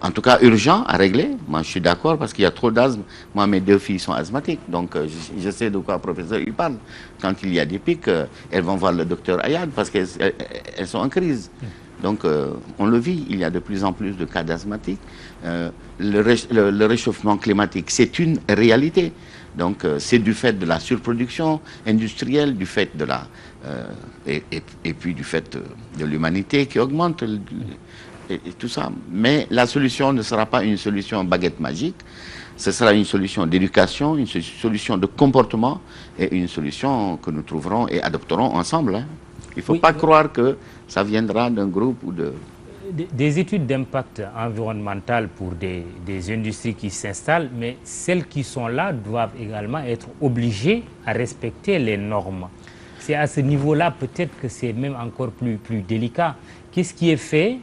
en tout cas, urgent à régler. Moi, je suis d'accord parce qu'il y a trop d'asthme. Moi, mes 2 filles sont asthmatiques, donc je sais de quoi le professeur il parle. Quand il y a des pics, elles vont voir le docteur Ayad parce qu'elles sont en crise. Donc, on le vit, il y a de plus en plus de cas d'asthmatiques. Le réchauffement climatique, c'est une réalité. Donc, c'est du fait de la surproduction industrielle, du fait de la... et puis du fait de l'humanité qui augmente, et tout ça. Mais la solution ne sera pas une solution baguette magique, ce sera une solution d'éducation, une solution de comportement, et une solution que nous trouverons et adopterons ensemble, hein. Il ne faut pas croire que ça viendra d'un groupe ou de... Des études d'impact environnemental pour des industries qui s'installent, mais celles qui sont là doivent également être obligées à respecter les normes. C'est à ce niveau-là peut-être que c'est même encore plus délicat. Qu'est-ce qui est fait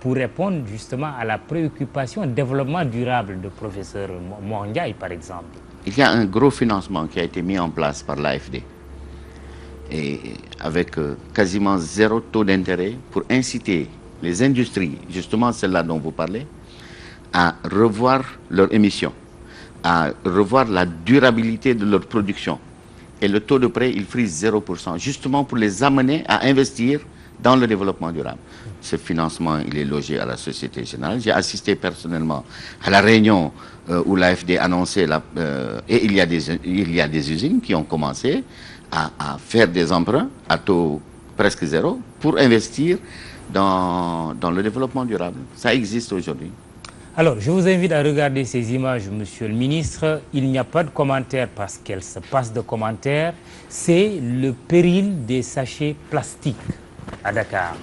pour répondre justement à la préoccupation développement durable de professeur Mohandiaye, par exemple? Il y a un gros financement qui a été mis en place par l'AFD. Et avec quasiment 0 taux d'intérêt pour inciter les industries, justement celles-là dont vous parlez, à revoir leurs émissions, à revoir la durabilité de leur production. Et le taux de prêt, il frise 0%, justement pour les amener à investir dans le développement durable. Ce financement, il est logé à la Société Générale. J'ai assisté personnellement à la réunion où l'AFD annonçait, et il y a des usines qui ont commencé à faire des emprunts à taux presque 0 pour investir dans le développement durable. Ça existe aujourd'hui. Alors, je vous invite à regarder ces images, monsieur le ministre. Il n'y a pas de commentaires parce qu'elles se passent de commentaires. C'est le péril des sachets plastiques à Dakar.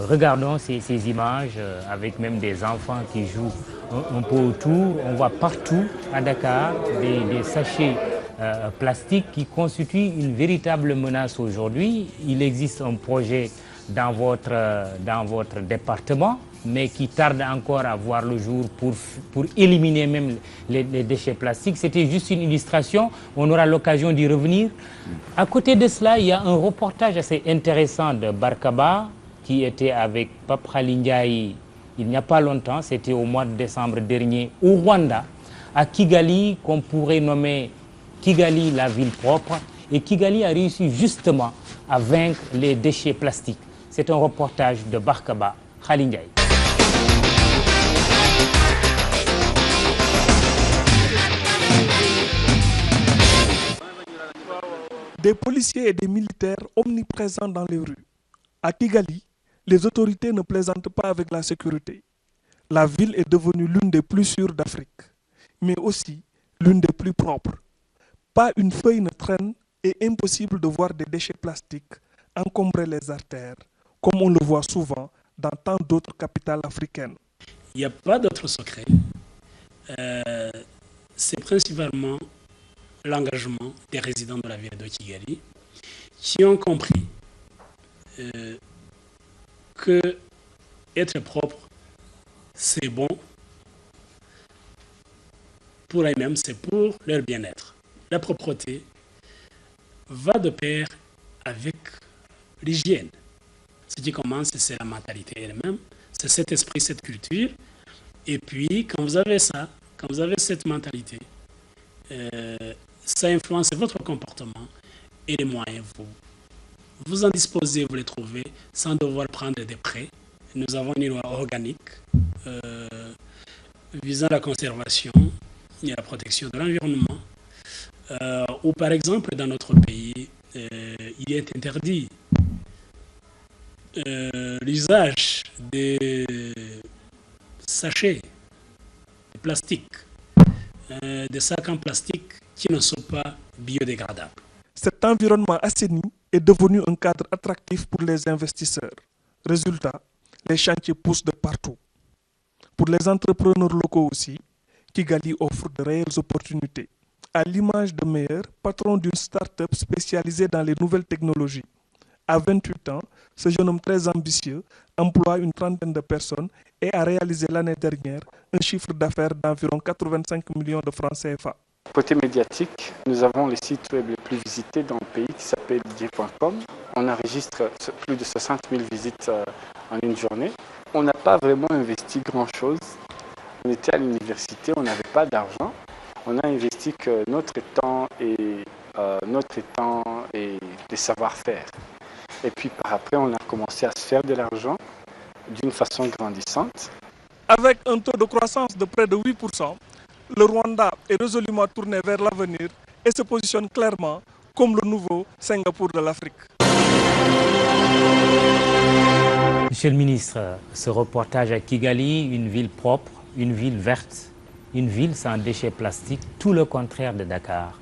Regardons ces images avec même des enfants qui jouent un peu autour. On voit partout à Dakar des sachets plastiques qui constituent une véritable menace aujourd'hui. Il existe un projet dans votre département, mais qui tarde encore à voir le jour pour éliminer même les déchets plastiques. C'était juste une illustration, on aura l'occasion d'y revenir. À côté de cela, il y a un reportage assez intéressant de Barkaba, qui était avec Pape Khalindiaï il n'y a pas longtemps, c'était au mois de décembre dernier, au Rwanda, à Kigali, qu'on pourrait nommer Kigali la ville propre. Et Kigali a réussi justement à vaincre les déchets plastiques. C'est un reportage de Barkaba Khalindiaï. Des policiers et des militaires omniprésents dans les rues. À Kigali, les autorités ne plaisantent pas avec la sécurité. La ville est devenue l'une des plus sûres d'Afrique, mais aussi l'une des plus propres. Pas une feuille ne traîne et impossible de voir des déchets plastiques encombrer les artères, comme on le voit souvent dans tant d'autres capitales africaines. Il n'y a pas d'autre secret. C'est principalement l'engagement des résidents de la ville de Kigali qui ont compris que être propre, c'est bon pour eux-mêmes, c'est pour leur bien-être. La propreté va de pair avec l'hygiène. Ce qui commence, c'est la mentalité elle-même, c'est cet esprit, cette culture. Et puis, quand vous avez ça, quand vous avez cette mentalité, ça influence votre comportement et les moyens. Vous en disposez, vous les trouvez sans devoir prendre des prêts. Nous avons une loi organique visant la conservation et la protection de l'environnement. Ou par exemple, dans notre pays, il est interdit l'usage des sachets de plastique, des sacs en plastique qui ne sont pas biodégradables. Cet environnement assaini est devenu un cadre attractif pour les investisseurs. Résultat, les chantiers poussent de partout. Pour les entrepreneurs locaux aussi, Kigali offre de réelles opportunités. À l'image de Meyer, patron d'une start-up spécialisée dans les nouvelles technologies. À 28 ans, ce jeune homme très ambitieux emploie une trentaine de personnes et a réalisé l'année dernière un chiffre d'affaires d'environ 85 millions de francs CFA. Côté médiatique, nous avons les sites web les plus visités dans le pays qui s'appelle DJ.com. On enregistre plus de 60 000 visites en une journée. On n'a pas vraiment investi grand-chose. On était à l'université, on n'avait pas d'argent. On a investi que notre temps et des savoir-faire. Et puis par après, on a commencé à se faire de l'argent d'une façon grandissante. Avec un taux de croissance de près de 8%, le Rwanda est résolument tourné vers l'avenir et se positionne clairement comme le nouveau Singapour de l'Afrique. Monsieur le ministre, ce reportage à Kigali, une ville propre, une ville verte, une ville sans déchets plastiques, tout le contraire de Dakar.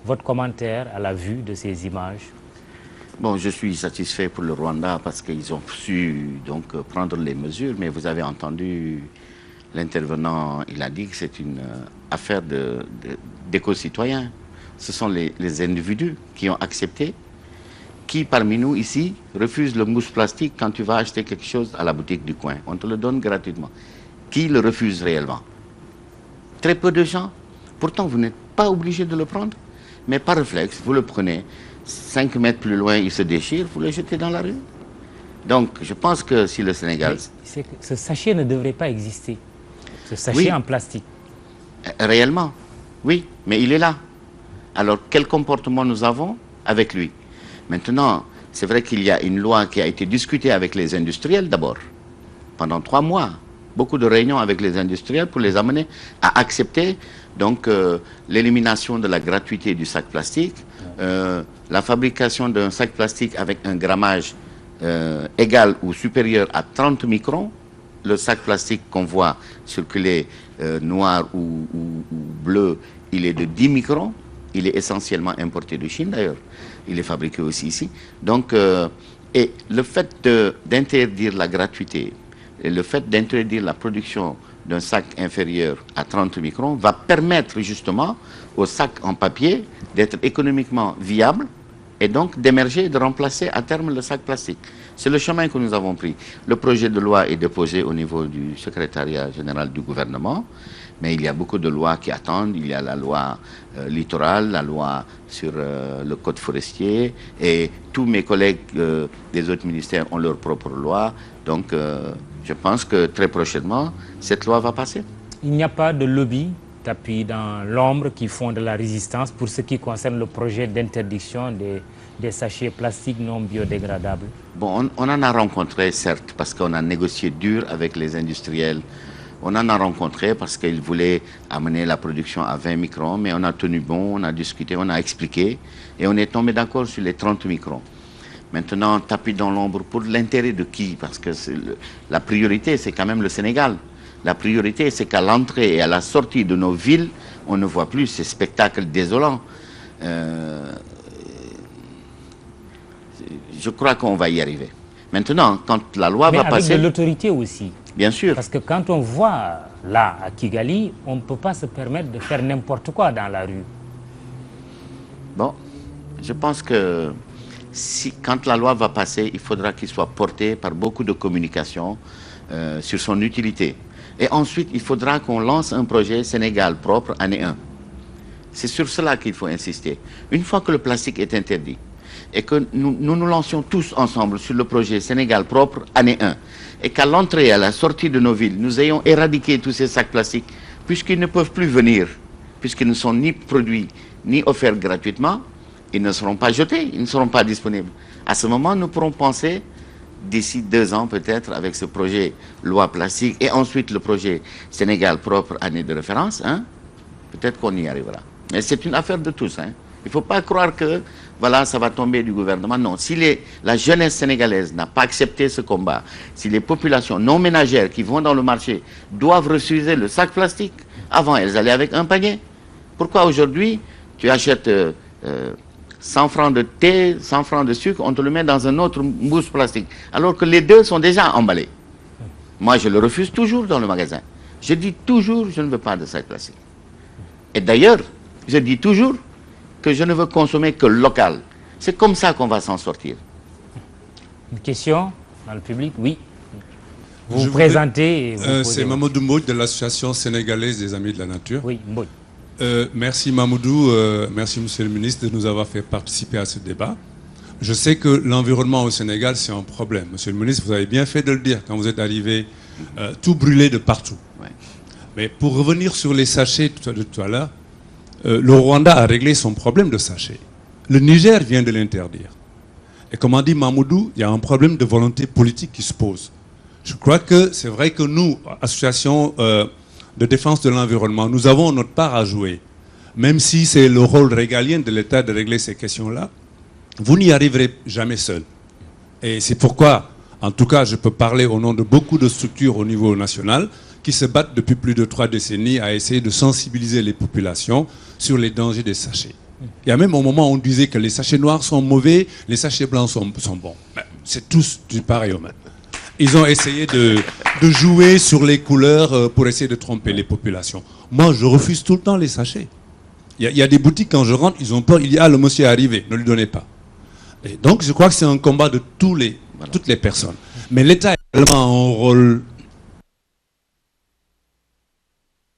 Votre commentaire à la vue de ces images? Bon, je suis satisfait pour le Rwanda parce qu'ils ont su donc prendre les mesures, mais vous avez entendu l'intervenant, il a dit que c'est une affaire d'éco-citoyens. Ce sont les individus qui ont accepté. Qui parmi nous ici refuse le mousse plastique quand tu vas acheter quelque chose à la boutique du coin? On te le donne gratuitement. Qui le refuse réellement? Très peu de gens. Pourtant, vous n'êtes pas obligé de le prendre. Mais par réflexe, vous le prenez. 5 mètres plus loin, il se déchire, vous le jetez dans la rue. Donc, je pense que si le Sénégal... Que ce sachet ne devrait pas exister. Ce sachet en plastique. Réellement, oui, mais il est là. Alors, quel comportement nous avons avec lui? Maintenant, c'est vrai qu'il y a une loi qui a été discutée avec les industriels d'abord, pendant 3 mois. Beaucoup de réunions avec les industriels pour les amener à accepter donc l'élimination de la gratuité du sac plastique, la fabrication d'un sac plastique avec un grammage égal ou supérieur à 30 microns. Le sac plastique qu'on voit circuler noir ou bleu, il est de 10 microns. Il est essentiellement importé de Chine d'ailleurs. Il est fabriqué aussi ici. Donc, et le fait d'interdire la gratuité et le fait d'interdire la production d'un sac inférieur à 30 microns va permettre justement au sac en papier d'être économiquement viable et donc d'émerger et de remplacer à terme le sac plastique. C'est le chemin que nous avons pris. Le projet de loi est déposé au niveau du secrétariat général du gouvernement, mais il y a beaucoup de lois qui attendent. Il y a la loi littorale, la loi sur le code forestier, et tous mes collègues des autres ministères ont leur propre loi. Donc je pense que très prochainement, cette loi va passer. Il n'y a pas de lobby tapis dans l'ombre qui font de la résistance pour ce qui concerne le projet d'interdiction des sachets plastiques non biodégradables? Bon, on en a rencontré, certes, parce qu'on a négocié dur avec les industriels. On en a rencontré parce qu'ils voulaient amener la production à 20 microns, mais on a tenu bon, on a discuté, on a expliqué, et on est tombé d'accord sur les 30 microns. Maintenant, tapis dans l'ombre, pour l'intérêt de qui? Parce que la priorité, c'est quand même le Sénégal. La priorité, c'est qu'à l'entrée et à la sortie de nos villes, on ne voit plus ces spectacles désolants. Je crois qu'on va y arriver. Maintenant, quand la loi va passer... Mais avec de l'autorité aussi. Bien sûr. Parce que quand on voit là, à Kigali, on ne peut pas se permettre de faire n'importe quoi dans la rue. Bon, je pense que quand la loi va passer, il faudra qu'il soit porté par beaucoup de communication sur son utilité. Et ensuite, il faudra qu'on lance un projet Sénégal propre année 1. C'est sur cela qu'il faut insister. Une fois que le plastique est interdit, et que nous lancions tous ensemble sur le projet Sénégal propre année 1, et qu'à l'entrée et à la sortie de nos villes, nous ayons éradiqué tous ces sacs plastiques, puisqu'ils ne peuvent plus venir, puisqu'ils ne sont ni produits, ni offerts gratuitement, ils ne seront pas jetés, ils ne seront pas disponibles. À ce moment, nous pourrons penser, d'ici 2 ans peut-être, avec ce projet loi plastique, et ensuite le projet Sénégal propre année de référence, hein, peut-être qu'on y arrivera. Mais c'est une affaire de tous, hein. Il ne faut pas croire que voilà, ça va tomber du gouvernement. Non, si la jeunesse sénégalaise n'a pas accepté ce combat, si les populations non ménagères qui vont dans le marché doivent refuser le sac plastique, avant elles allaient avec un panier. Pourquoi aujourd'hui tu achètes 100 francs de thé, 100 francs de sucre, on te le met dans un autre mousse plastique, alors que les deux sont déjà emballés? Moi, je le refuse toujours dans le magasin. Je dis toujours, je ne veux pas de sac plastique. Et d'ailleurs, je dis toujours que je ne veux consommer que local. C'est comme ça qu'on va s'en sortir. Une question dans le public? Oui. Vous vous présentez et vous posez. C'est Mamadou Mbodj de l'Association sénégalaise des Amis de la Nature. Oui, Mbodj. Merci Mamadou, merci Monsieur le ministre de nous avoir fait participer à ce débat. Je sais que l'environnement au Sénégal, c'est un problème. Monsieur le ministre, vous avez bien fait de le dire quand vous êtes arrivé, tout brûlé de partout. Ouais. Mais pour revenir sur les sachets de tout à l'heure, le Rwanda a réglé son problème de sachets. Le Niger vient de l'interdire. Et comme a dit Mamoudou, il y a un problème de volonté politique qui se pose. Je crois que c'est vrai que nous, association de défense de l'environnement, nous avons notre part à jouer. Même si c'est le rôle régalien de l'État de régler ces questions-là, vous n'y arriverez jamais seul. Et c'est pourquoi, en tout cas, je peux parler au nom de beaucoup de structures au niveau national qui se battent depuis plus de 3 décennies à essayer de sensibiliser les populations sur les dangers des sachets. Il y a même un moment où on disait que les sachets noirs sont mauvais, les sachets blancs sont bons. C'est tous du pareil au même. Ils ont essayé de jouer sur les couleurs pour essayer de tromper les populations. Moi, je refuse tout le temps les sachets. Il y a des boutiques, quand je rentre, ils ont peur. Il dit, ah, le monsieur est arrivé, ne lui donnez pas. Et donc, je crois que c'est un combat de toutes les personnes. Mais l'État a également un rôle...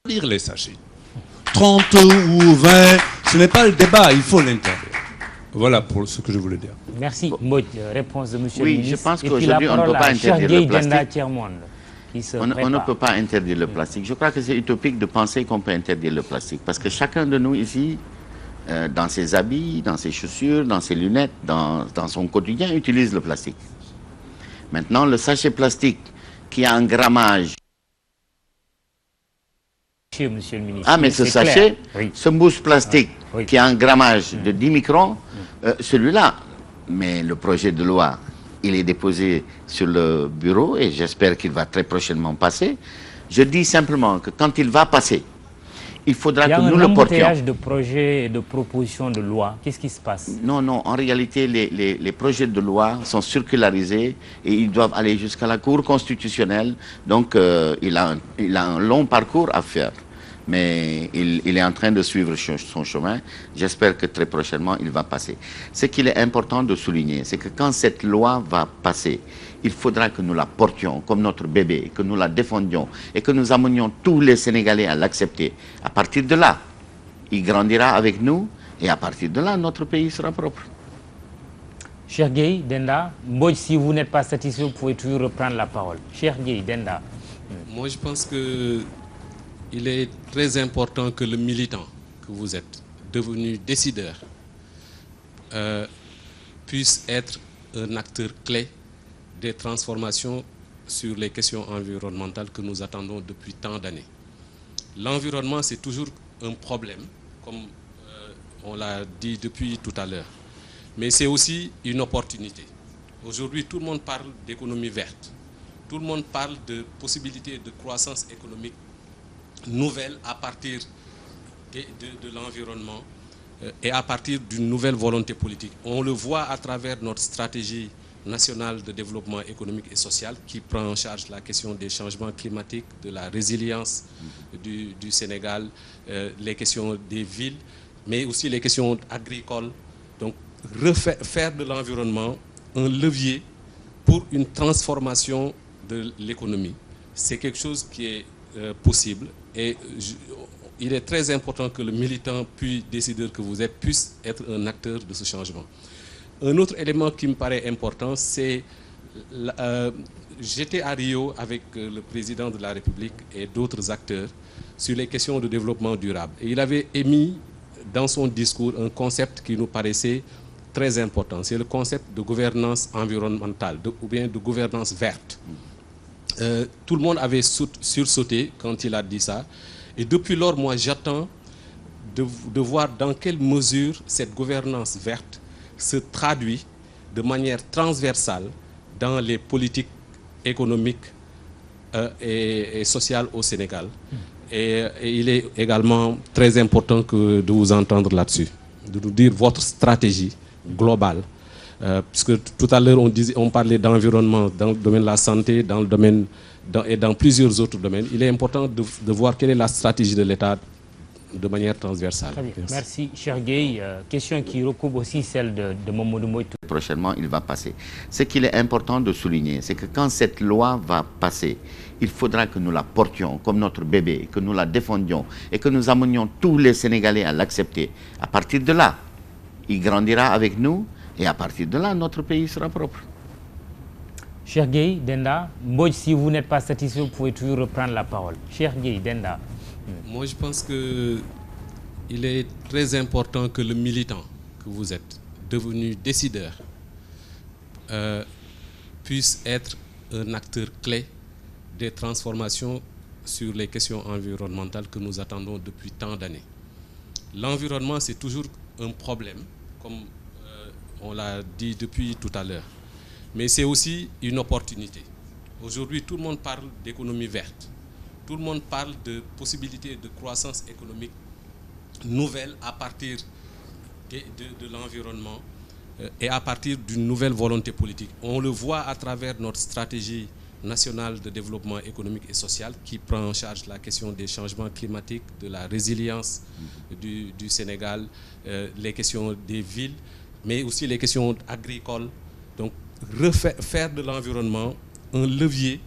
Lire les sachets. 30 ou 20, ce n'est pas le débat, il faut l'interdire. Voilà pour ce que je voulais dire. Merci. Mbodj, réponse de M. le Oui, ministre. je pense qu'aujourd'hui, on ne peut pas interdire le plastique. On ne peut pas interdire le plastique. Je crois que c'est utopique de penser qu'on peut interdire le plastique. Parce que chacun de nous ici, dans ses habits, dans ses chaussures, dans ses lunettes, dans son quotidien, utilise le plastique. Maintenant, le sachet plastique qui a un grammage... Monsieur le ministre. Ah, mais ce sachet, ce mousse plastique qui a un grammage de 10 microns, celui-là, mais le projet de loi, il est déposé sur le bureau et j'espère qu'il va très prochainement passer. Je dis simplement que quand il va passer, il faudra que nous le portions. Il y a un embouteillage de projets et de propositions de loi. Qu'est-ce qui se passe? Non, non, en réalité, les projets de loi sont circularisés et ils doivent aller jusqu'à la Cour constitutionnelle. Donc, il a un long parcours à faire. Mais il est en train de suivre son chemin. J'espère que très prochainement, il va passer. Ce qu'il est important de souligner, c'est que quand cette loi va passer, il faudra que nous la portions comme notre bébé, que nous la défendions et que nous amenions tous les Sénégalais à l'accepter. À partir de là, il grandira avec nous et à partir de là, notre pays sera propre. Cher Gueye, Denda, Mbodj, si vous n'êtes pas satisfait, vous pouvez toujours reprendre la parole. Cher Gueye, Denda. Moi, je pense que il est très important que le militant que vous êtes, devenu décideur, puisse être un acteur clé des transformations sur les questions environnementales que nous attendons depuis tant d'années. L'environnement, c'est toujours un problème, comme on l'a dit depuis tout à l'heure. Mais c'est aussi une opportunité. Aujourd'hui, tout le monde parle d'économie verte. Tout le monde parle de possibilités de croissance économique nouvelle à partir de l'environnement et à partir d'une nouvelle volonté politique. On le voit à travers notre stratégie nationale de développement économique et social qui prend en charge la question des changements climatiques, de la résilience du Sénégal, les questions des villes, mais aussi les questions agricoles. Donc, faire de l'environnement un levier pour une transformation de l'économie. C'est quelque chose qui est possible et il est très important que le militant puis décideur que vous êtes puisse être un acteur de ce changement. Un autre élément qui me paraît important, c'est j'étais à Rio avec le président de la République et d'autres acteurs sur les questions de développement durable. Et il avait émis dans son discours un concept qui nous paraissait très important. C'est le concept de gouvernance environnementale ou bien de gouvernance verte. Tout le monde avait sursauté quand il a dit ça. Et depuis lors, moi, j'attends de voir dans quelle mesure cette gouvernance verte se traduit de manière transversale dans les politiques économiques et sociales au Sénégal. Et il est également très important de vous entendre là-dessus, de nous dire votre stratégie globale. Parce que tout à l'heure, on parlait d'environnement dans le domaine de la santé, dans le domaine et dans plusieurs autres domaines. Il est important de voir quelle est la stratégie de l'État de manière transversale. Très bien. Merci, cher Gueye. Question qui recoupe aussi celle de Mamadou Moïtou. Prochainement, il va passer. Ce qu'il est important de souligner, c'est que quand cette loi va passer, il faudra que nous la portions comme notre bébé, que nous la défendions et que nous amenions tous les Sénégalais à l'accepter. À partir de là, il grandira avec nous et à partir de là, notre pays sera propre. Cher Gueye, Denda, si vous n'êtes pas satisfait, vous pouvez toujours reprendre la parole. Cher Gueye, Denda. Moi, je pense qu'il est très important que le militant que vous êtes, devenu décideur, puisse être un acteur clé des transformations sur les questions environnementales que nous attendons depuis tant d'années. L'environnement, c'est toujours un problème, comme on l'a dit depuis tout à l'heure. Mais c'est aussi une opportunité. Aujourd'hui, tout le monde parle d'économie verte. Tout le monde parle de possibilités de croissance économique nouvelle à partir de l'environnement et à partir d'une nouvelle volonté politique. On le voit à travers notre stratégie nationale de développement économique et social qui prend en charge la question des changements climatiques, de la résilience du Sénégal, les questions des villes, mais aussi les questions agricoles. Donc, faire de l'environnement un levier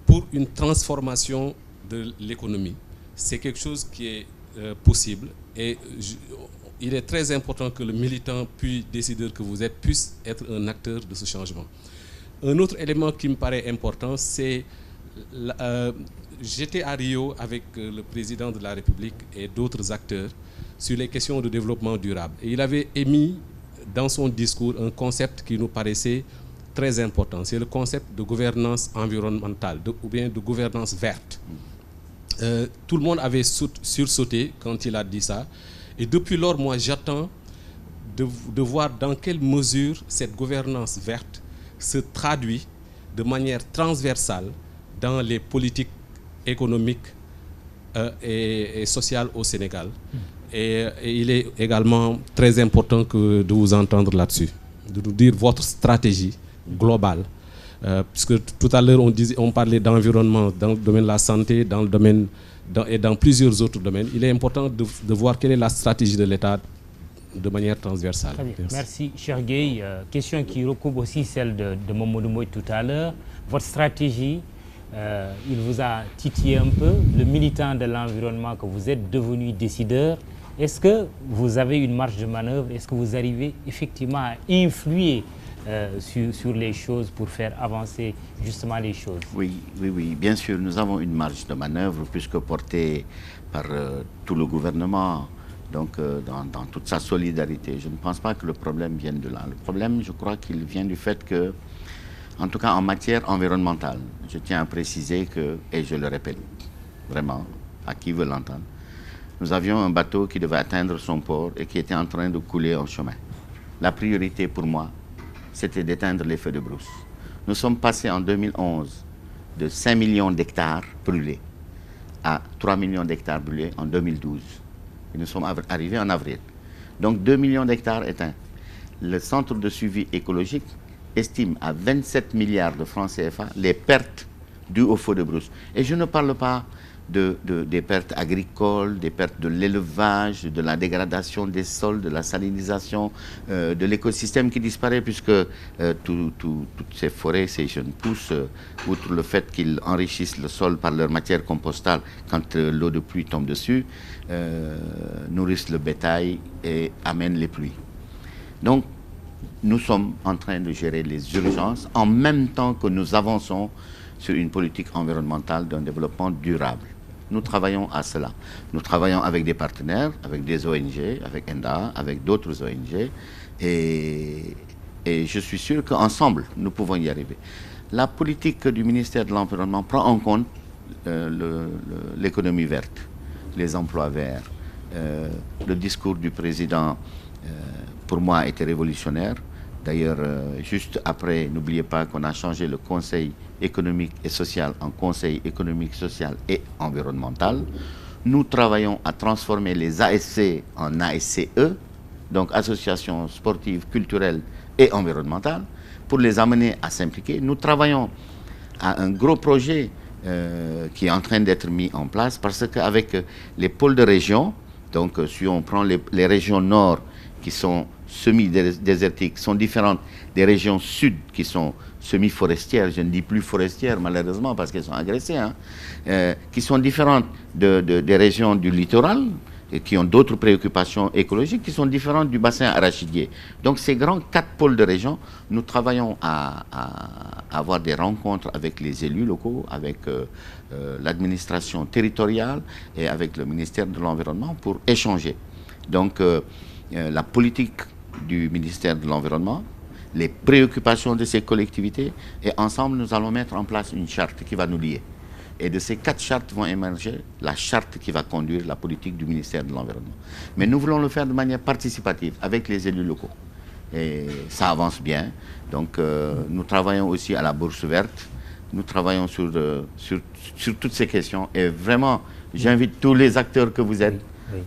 pour une transformation de l'économie. C'est quelque chose qui est possible et il est très important que le militant puis décideur que vous êtes puisse être un acteur de ce changement. Un autre élément qui me paraît important, c'est j'étais à Rio avec le président de la République et d'autres acteurs sur les questions de développement durable. Et il avait émis dans son discours un concept qui nous paraissait très important. C'est le concept de gouvernance environnementale ou bien de gouvernance verte. Tout le monde avait sursauté quand il a dit ça. Et depuis lors, moi, j'attends de voir dans quelle mesure cette gouvernance verte se traduit de manière transversale dans les politiques économiques et sociales au Sénégal. Et il est également très important de vous entendre là-dessus, de nous dire votre stratégie globale. Puisque tout à l'heure, on parlait d'environnement dans le domaine de la santé, dans le domaine et dans plusieurs autres domaines. Il est important de voir quelle est la stratégie de l'État de manière transversale. Très bien. Merci, cher Gueye. Question qui recoupe aussi celle de Mamadou Moï tout à l'heure. Votre stratégie, il vous a titillé un peu. Le militant de l'environnement que vous êtes devenu décideur, est-ce que vous avez une marge de manœuvre? Est-ce que vous arrivez effectivement à influer sur les choses pour faire avancer justement les choses? Oui, bien sûr, nous avons une marge de manœuvre puisque portée par tout le gouvernement, donc dans toute sa solidarité. Je ne pense pas que le problème vienne de là. Le problème, je crois qu'il vient du fait que, en tout cas en matière environnementale, je tiens à préciser que, et je le répète vraiment à qui veut l'entendre, nous avions un bateau qui devait atteindre son port et qui était en train de couler en chemin. La priorité pour moi, c'était d'éteindre les feux de brousse. Nous sommes passés en 2011 de 5 millions d'hectares brûlés à 3 millions d'hectares brûlés en 2012. Et nous sommes arrivés en avril. Donc 2 millions d'hectares éteints. Le centre de suivi écologique estime à 27 milliards de francs CFA les pertes dues aux feux de brousse. Et je ne parle pas des pertes agricoles, des pertes de l'élevage, de la dégradation des sols, de la salinisation, de l'écosystème qui disparaît puisque toutes ces forêts, ces jeunes pousses, outre le fait qu'ils enrichissent le sol par leur matière compostale quand l'eau de pluie tombe dessus, nourrissent le bétail et amènent les pluies. Donc, nous sommes en train de gérer les urgences en même temps que nous avançons sur une politique environnementale d'un développement durable. Nous travaillons à cela. Nous travaillons avec des partenaires, avec des ONG, avec ENDA, avec d'autres ONG, et je suis sûr qu'ensemble, nous pouvons y arriver. La politique du ministère de l'Environnement prend en compte l'économie verte, les emplois verts. Le discours du président, pour moi, a été révolutionnaire. D'ailleurs, juste après, n'oubliez pas qu'on a changé le Conseil économique et social en Conseil économique, social et environnemental. Nous travaillons à transformer les ASC en ASCE, donc associations sportives, culturelles et environnementales, pour les amener à s'impliquer. Nous travaillons à un gros projet qui est en train d'être mis en place parce qu'avec les pôles de région Donc si on prend les régions nord qui sont semi-désertiques, sont différentes des régions sud qui sont semi-forestières, je ne dis plus forestières malheureusement parce qu'elles sont agressées, hein, qui sont différentes des régions du littoral, et qui ont d'autres préoccupations écologiques qui sont différentes du bassin arachidier. Donc ces grands 4 pôles de région, nous travaillons à avoir des rencontres avec les élus locaux, avec l'administration territoriale et avec le ministère de l'Environnement pour échanger. Donc la politique du ministère de l'Environnement, les préoccupations de ces collectivités, et ensemble nous allons mettre en place une charte qui va nous lier. Et de ces 4 chartes vont émerger la charte qui va conduire la politique du ministère de l'Environnement. Mais nous voulons le faire de manière participative avec les élus locaux. Et ça avance bien. Donc nous travaillons aussi à la bourse verte. Nous travaillons sur toutes ces questions. Et vraiment, j'invite tous les acteurs que vous êtes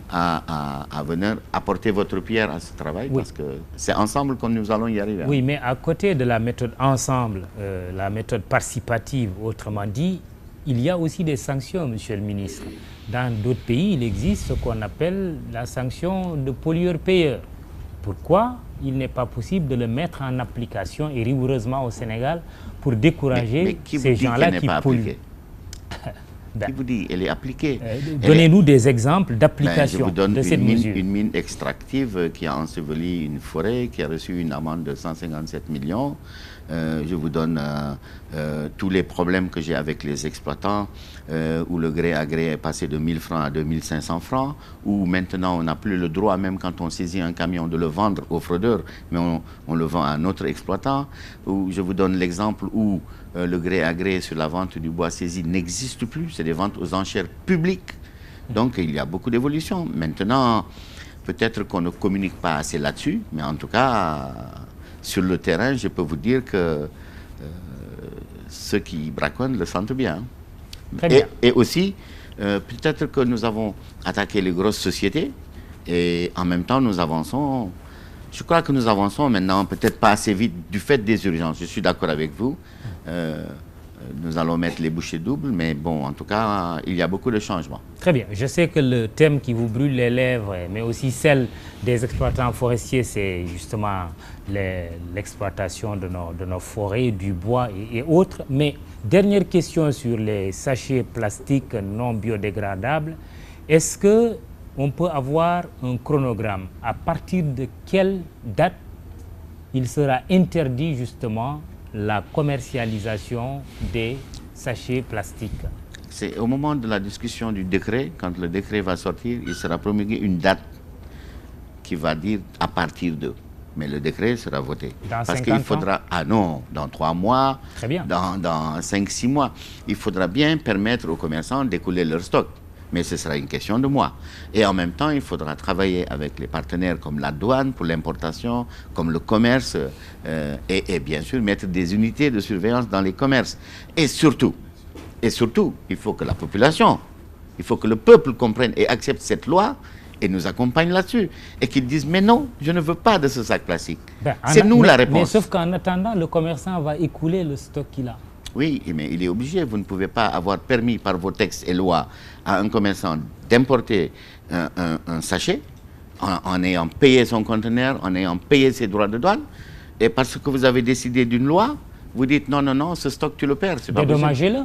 à venir apporter votre pierre à ce travail, parce que c'est ensemble que nous allons y arriver. Oui, mais à côté de la méthode ensemble, la méthode participative, autrement dit, il y a aussi des sanctions, monsieur le ministre. Dans d'autres pays, il existe ce qu'on appelle la sanction de pollueur-payeur. Pourquoi il n'est pas possible de le mettre en application et rigoureusement au Sénégal pour décourager ces gens-là qui polluent? Qui vous dit elle est appliquée? Donnez-nous des exemples d'application de cette mesure. Une mine extractive qui a enseveli une forêt, qui a reçu une amende de 157 millions. Je vous donne tous les problèmes que j'ai avec les exploitants, où le gré à gré est passé de 1000 francs à 2500 francs, où maintenant on n'a plus le droit, même quand on saisit un camion, de le vendre aux fraudeurs, mais on le vend à un autre exploitant. Où je vous donne l'exemple où le gré à gré sur la vente du bois saisi n'existe plus, c'est des ventes aux enchères publiques. Donc il y a beaucoup d'évolutions. Maintenant, peut-être qu'on ne communique pas assez là-dessus, mais en tout cas, sur le terrain, je peux vous dire que ceux qui braconnent le sentent bien. Très bien. Et aussi, peut-être que nous avons attaqué les grosses sociétés et en même temps nous avançons. Je crois que nous avançons maintenant, peut-être pas assez vite du fait des urgences. Je suis d'accord avec vous. Nous allons mettre les bouchées doubles, mais bon, en tout cas, il y a beaucoup de changements. Très bien. Je sais que le thème qui vous brûle les lèvres, mais aussi celle des exploitants forestiers, c'est justement l'exploitation de nos forêts, du bois et autres. Mais dernière question sur les sachets plastiques non biodégradables. Est-ce qu'on peut avoir un chronogramme? À partir de quelle date il sera interdit justement la commercialisation des sachets plastiques? C'est au moment de la discussion du décret, quand le décret va sortir, il sera promulgué une date qui va dire à partir de. Mais le décret sera voté. Dans parce qu'il faudra, dans 3 mois, très bien, dans 5-6 mois, il faudra bien permettre aux commerçants d'écouler leur stock. Mais ce sera une question de mois. Et en même temps, il faudra travailler avec les partenaires comme la douane pour l'importation, comme le commerce, et bien sûr mettre des unités de surveillance dans les commerces. Et surtout, il faut que la population, il faut que le peuple comprenne et accepte cette loi et nous accompagne là-dessus. Et qu'ils disent, mais non, je ne veux pas de ce sac plastique. C'est nous la réponse. Mais sauf qu'en attendant, le commerçant va écouler le stock qu'il a. Oui, mais il est obligé. Vous ne pouvez pas avoir permis par vos textes et lois à un commerçant d'importer un sachet en ayant payé son conteneur, en ayant payé ses droits de douane. Et parce que vous avez décidé d'une loi, vous dites non, ce stock tu le perds. Dédommagez-le.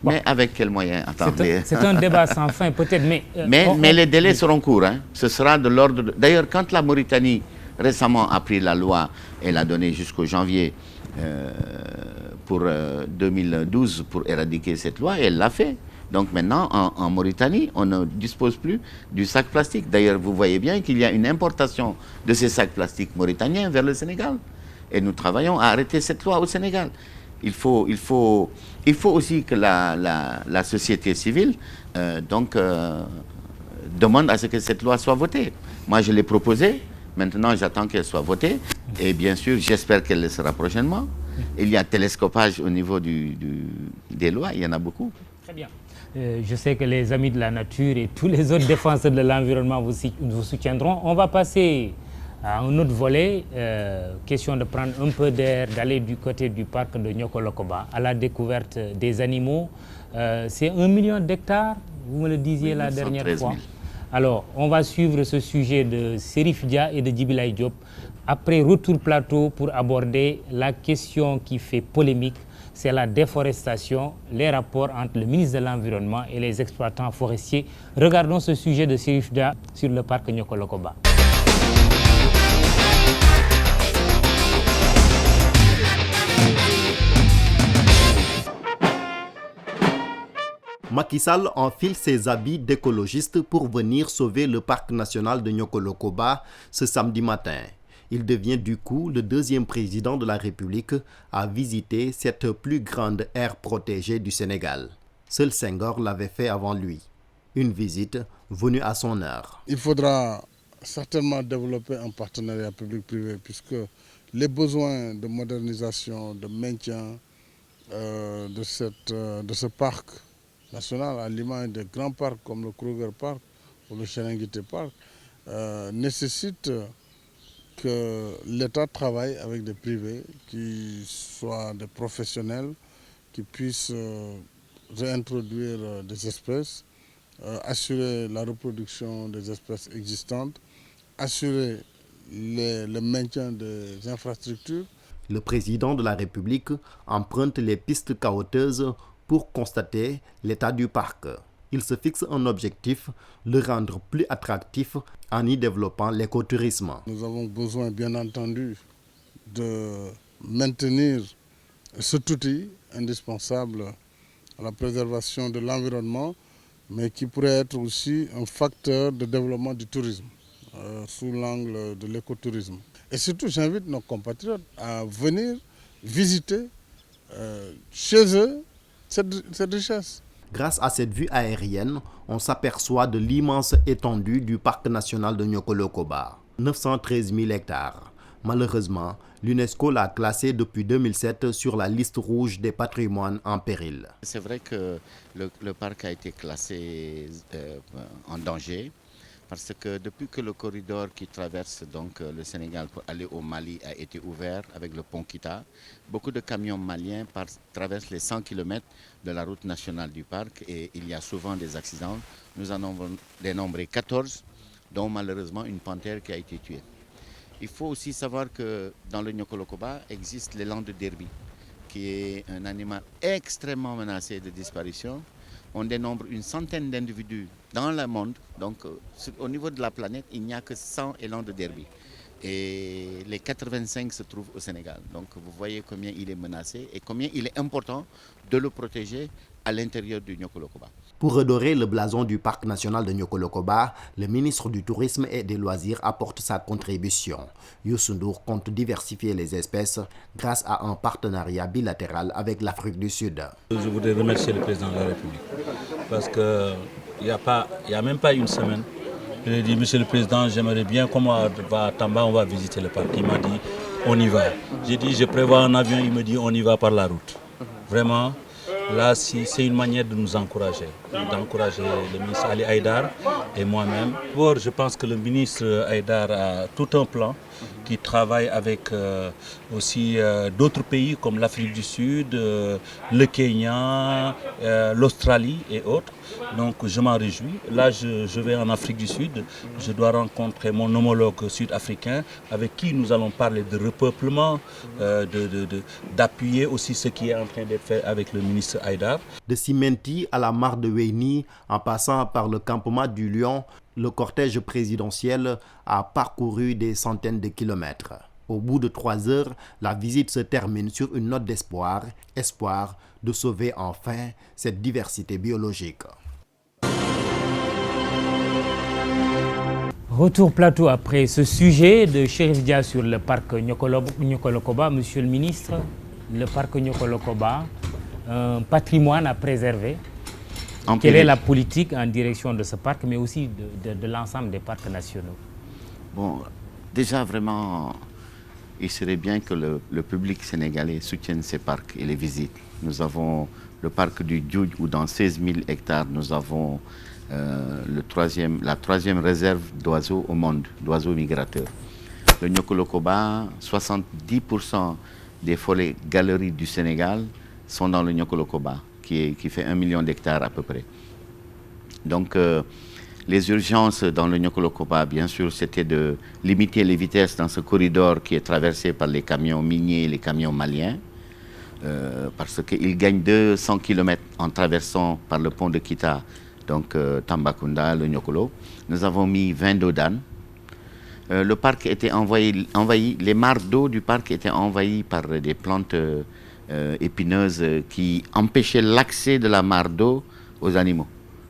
Bon. Mais avec quels moyens? Attendez. C'est un débat sans fin, peut-être. Mais les délais seront courts. Hein. Ce sera de l'ordre de... D'ailleurs, quand la Mauritanie récemment a pris la loi et l'a donnée jusqu'au janvier pour 2012 pour éradiquer cette loi, et elle l'a fait. Donc maintenant, en Mauritanie, on ne dispose plus du sac plastique. D'ailleurs, vous voyez bien qu'il y a une importation de ces sacs plastiques mauritaniens vers le Sénégal. Et nous travaillons à arrêter cette loi au Sénégal. Il faut aussi que la société civile demande à ce que cette loi soit votée. Moi, je l'ai proposée. Maintenant, j'attends qu'elle soit votée. Et bien sûr, j'espère qu'elle le sera prochainement. Il y a télescopage au niveau des lois. Il y en a beaucoup. Très bien. Je sais que les amis de la nature et tous les autres défenseurs de l'environnement vous soutiendront. On va passer à un autre volet. Question de prendre un peu d'air, d'aller du côté du parc de Nyokolokoba à la découverte des animaux. C'est 1 million d'hectares, vous me le disiez la dernière fois. Alors, on va suivre ce sujet de Serif Dia et de Djibilaye Diop après retour plateau pour aborder la question qui fait polémique, c'est la déforestation, les rapports entre le ministre de l'Environnement et les exploitants forestiers. Regardons ce sujet de Serif Dia sur le parc Nyokolokoba. Macky Sall enfile ses habits d'écologiste pour venir sauver le parc national de Nyokolokoba ce samedi matin. Il devient du coup le deuxième président de la République à visiter cette plus grande aire protégée du Sénégal. Seul Senghor l'avait fait avant lui. Une visite venue à son heure. Il faudra certainement développer un partenariat public-privé puisque les besoins de modernisation, de maintien de ce parc national, à l'image des grands parcs comme le Kruger Park ou le Serengeti Park, nécessitent que l'État travaille avec des privés qui soient des professionnels, qui puissent réintroduire des espèces, assurer la reproduction des espèces existantes, assurer le maintien des infrastructures. Le président de la République emprunte les pistes caouteuses pour constater l'état du parc. Il se fixe un objectif, le rendre plus attractif en y développant l'écotourisme. Nous avons besoin, bien entendu, de maintenir cet outil indispensable à la préservation de l'environnement, mais qui pourrait être aussi un facteur de développement du tourisme, sous l'angle de l'écotourisme. Et surtout, j'invite nos compatriotes à venir visiter chez eux cette richesse. Grâce à cette vue aérienne, on s'aperçoit de l'immense étendue du parc national de Nyokolokoba, 913 000 hectares. Malheureusement, l'UNESCO l'a classé depuis 2007 sur la liste rouge des patrimoines en péril. C'est vrai que le parc a été classé en danger parce que depuis que le corridor qui traverse donc le Sénégal pour aller au Mali a été ouvert avec le pont Kita, beaucoup de camions maliens traversent les 100 km de la route nationale du parc et il y a souvent des accidents. Nous en avons dénombré 14, dont malheureusement une panthère qui a été tuée. Il faut aussi savoir que dans le Nyokolokoba existe l'élan de Derby, qui est un animal extrêmement menacé de disparition. On dénombre une centaine d'individus dans le monde. Donc, au niveau de la planète, il n'y a que 100 élans de Derby. Et les 85 se trouvent au Sénégal. Donc, vous voyez combien il est menacé et combien il est important de le protéger à l'intérieur du Nyokolokoba. Pour redorer le blason du parc national de Nyokolokoba, le ministre du Tourisme et des Loisirs apporte sa contribution. Youssou N'Dour compte diversifier les espèces grâce à un partenariat bilatéral avec l'Afrique du Sud. Je voudrais remercier le président de la République parce qu'il n'y a même pas une semaine, je lui ai dit, monsieur le président, j'aimerais bien, comme on va à Tamba, on va visiter le parc. Il m'a dit, on y va. J'ai dit, je prévois un avion, il me dit, on y va par la route. Vraiment. Là, c'est une manière de nous encourager, d'encourager le ministre Ali Haïdar et moi-même. D'abord, je pense que le ministre Haïdar a tout un plan qui travaille avec aussi d'autres pays comme l'Afrique du Sud, le Kenya, l'Australie et autres. Donc je m'en réjouis. Là, je vais en Afrique du Sud. Je dois rencontrer mon homologue sud-africain avec qui nous allons parler de repeuplement, d'appuyer aussi ce qui est en train d'être fait avec le ministre Haïdar. De Simenti à la mare de Weini, en passant par le campement du Lion, le cortège présidentiel a parcouru des centaines de kilomètres. Au bout de 3 heures, la visite se termine sur une note d'espoir, espoir de sauver enfin cette diversité biologique. Retour plateau après ce sujet de Chérif Dia sur le parc Nyokolokoba. Monsieur le ministre, le parc Nyokolokoba, un patrimoine à préserver. Quelle est la politique en direction de ce parc, mais aussi de l'ensemble des parcs nationaux? Bon, déjà vraiment, il serait bien que le public sénégalais soutienne ces parcs et les visite. Nous avons le parc du Djoudj où dans 16 000 hectares, nous avons la troisième réserve d'oiseaux au monde, d'oiseaux migrateurs. Le Nyokolokoba, 70% des forêts galeries du Sénégal sont dans le Nyokolokoba, qui fait 1 million d'hectares à peu près. Donc, Les urgences dans le Niokolo-Koba, bien sûr, c'était de limiter les vitesses dans ce corridor qui est traversé par les camions miniers et les camions maliens, parce qu'ils gagnent 200 km en traversant par le pont de Kita, donc Tambacounda, le Niokolo. Nous avons mis 20 dodanes. Le parc était envahi, les mares d'eau du parc étaient envahies par des plantes épineuses qui empêchaient l'accès de la mare d'eau aux animaux.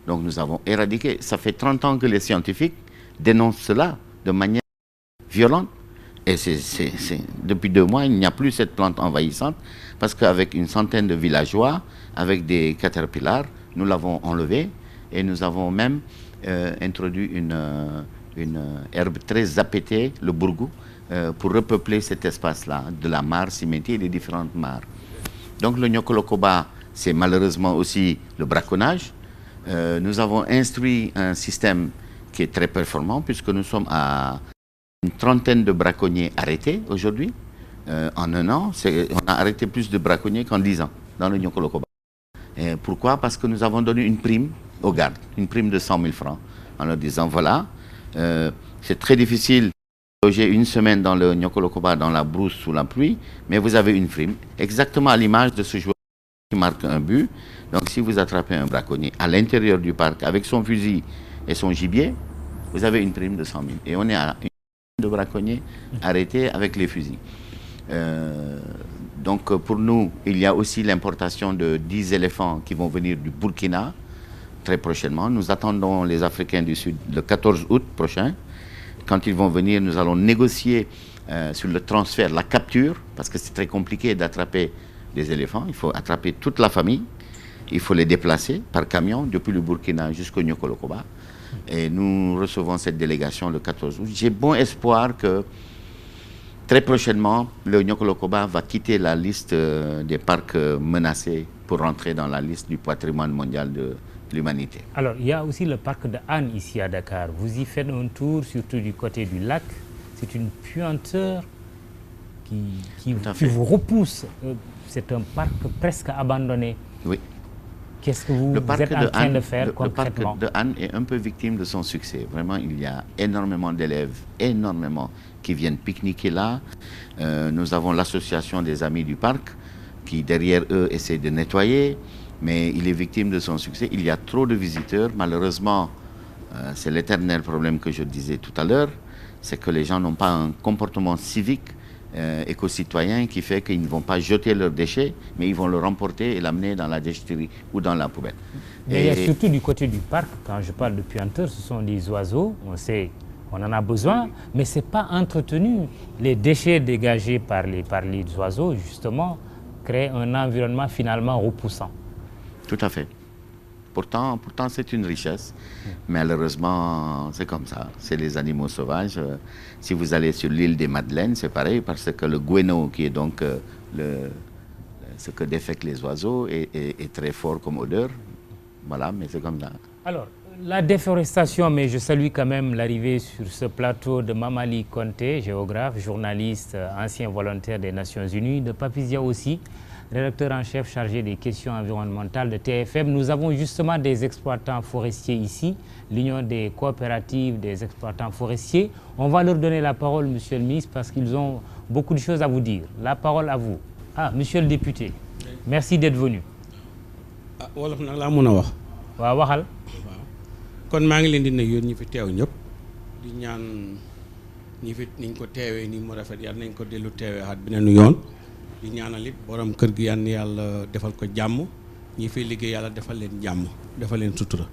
Donc nous avons éradiqué. Ça fait 30 ans que les scientifiques dénoncent cela de manière violente. Et depuis 2 mois, il n'y a plus cette plante envahissante parce qu'avec une centaine de villageois, avec des caterpillars, nous l'avons enlevée et nous avons même introduit une herbe très appétée, le bourgou, pour repeupler cet espace-là, de la mare cimetière et des différentes mares. Donc le Niokolo-Koba, c'est malheureusement aussi le braconnage. Nous avons instruit un système qui est très performant puisque nous sommes à une trentaine de braconniers arrêtés aujourd'hui. En 1 an, on a arrêté plus de braconniers qu'en 10 ans dans le Niokolo-Koba. Pourquoi? Parce que nous avons donné une prime aux gardes, une prime de 100 000 francs, en leur disant voilà, c'est très difficile de loger 1 semaine dans le Niokolo-Koba dans la brousse sous la pluie, mais vous avez une prime, exactement à l'image de ce joueur qui marque un but. Donc si vous attrapez un braconnier à l'intérieur du parc avec son fusil et son gibier, vous avez une prime de 100 000. Et on est à une de braconniers arrêtés avec les fusils. Donc pour nous, il y a aussi l'importation de 10 éléphants qui vont venir du Burkina très prochainement. Nous attendons les Africains du Sud le 14 août prochain. Quand ils vont venir, nous allons négocier sur le transfert, la capture, parce que c'est très compliqué d'attraper des éléphants. Il faut attraper toute la famille. Il faut les déplacer par camion depuis le Burkina jusqu'au Niokolo-Koba. Et nous recevons cette délégation le 14 août. J'ai bon espoir que très prochainement, le Niokolo-Koba va quitter la liste des parcs menacés pour rentrer dans la liste du patrimoine mondial de l'humanité. Alors, il y a aussi le parc de Hann ici à Dakar. Vous y faites un tour, surtout du côté du lac. C'est une puanteur qui vous repousse. C'est un parc presque abandonné. Oui. Qu'est-ce que vous êtes en train de faire concrètement? Le parc de Hann est un peu victime de son succès. Vraiment, il y a énormément d'élèves, qui viennent pique-niquer là. Nous avons l'association des amis du parc qui, derrière eux, essaie de nettoyer. Mais il est victime de son succès. Il y a trop de visiteurs. Malheureusement, c'est l'éternel problème que je disais tout à l'heure. C'est que les gens n'ont pas un comportement civique éco-citoyen qui fait qu'ils ne vont pas jeter leurs déchets, mais ils vont le remporter et l'amener dans la déchetterie ou dans la poubelle. Mais il y a surtout du côté du parc, quand je parle de puanteur, ce sont des oiseaux, on sait, on en a besoin, mais ce n'est pas entretenu. Les déchets dégagés par les oiseaux, justement, créent un environnement finalement repoussant. Tout à fait. Pourtant c'est une richesse. Malheureusement, c'est comme ça. C'est les animaux sauvages. Si vous allez sur l'île des Madeleines, c'est pareil, parce que le guéno, qui est donc ce que défèquent les oiseaux, est très fort comme odeur. Voilà, mais c'est comme ça. Alors, la déforestation, mais je salue quand même l'arrivée sur ce plateau de Mamali Konté, géographe, journaliste, ancien volontaire des Nations Unies, de Papizia aussi, rédacteur en chef chargé des questions environnementales de TFM. Nous avons justement des exploitants forestiers ici, l'Union des coopératives des exploitants forestiers. On va leur donner la parole, monsieur le ministre, parce qu'ils ont beaucoup de choses à vous dire. La parole à vous. Ah, monsieur le député, merci d'être venu. wolof nag laa mën a wax. waaw waxal. waaw kon maa ngi leen di nuyu ñi fi teew ñëpp di ñaan ñi fi niñ ko teewee ni mu rafet yàlla nañ ko dellu teewee xaat beneen yoon. di ñaanal it borom kër gi yàlla defal ko jàmm ñi fiy liggéey yàlla defal leen jàmm defal leen sutura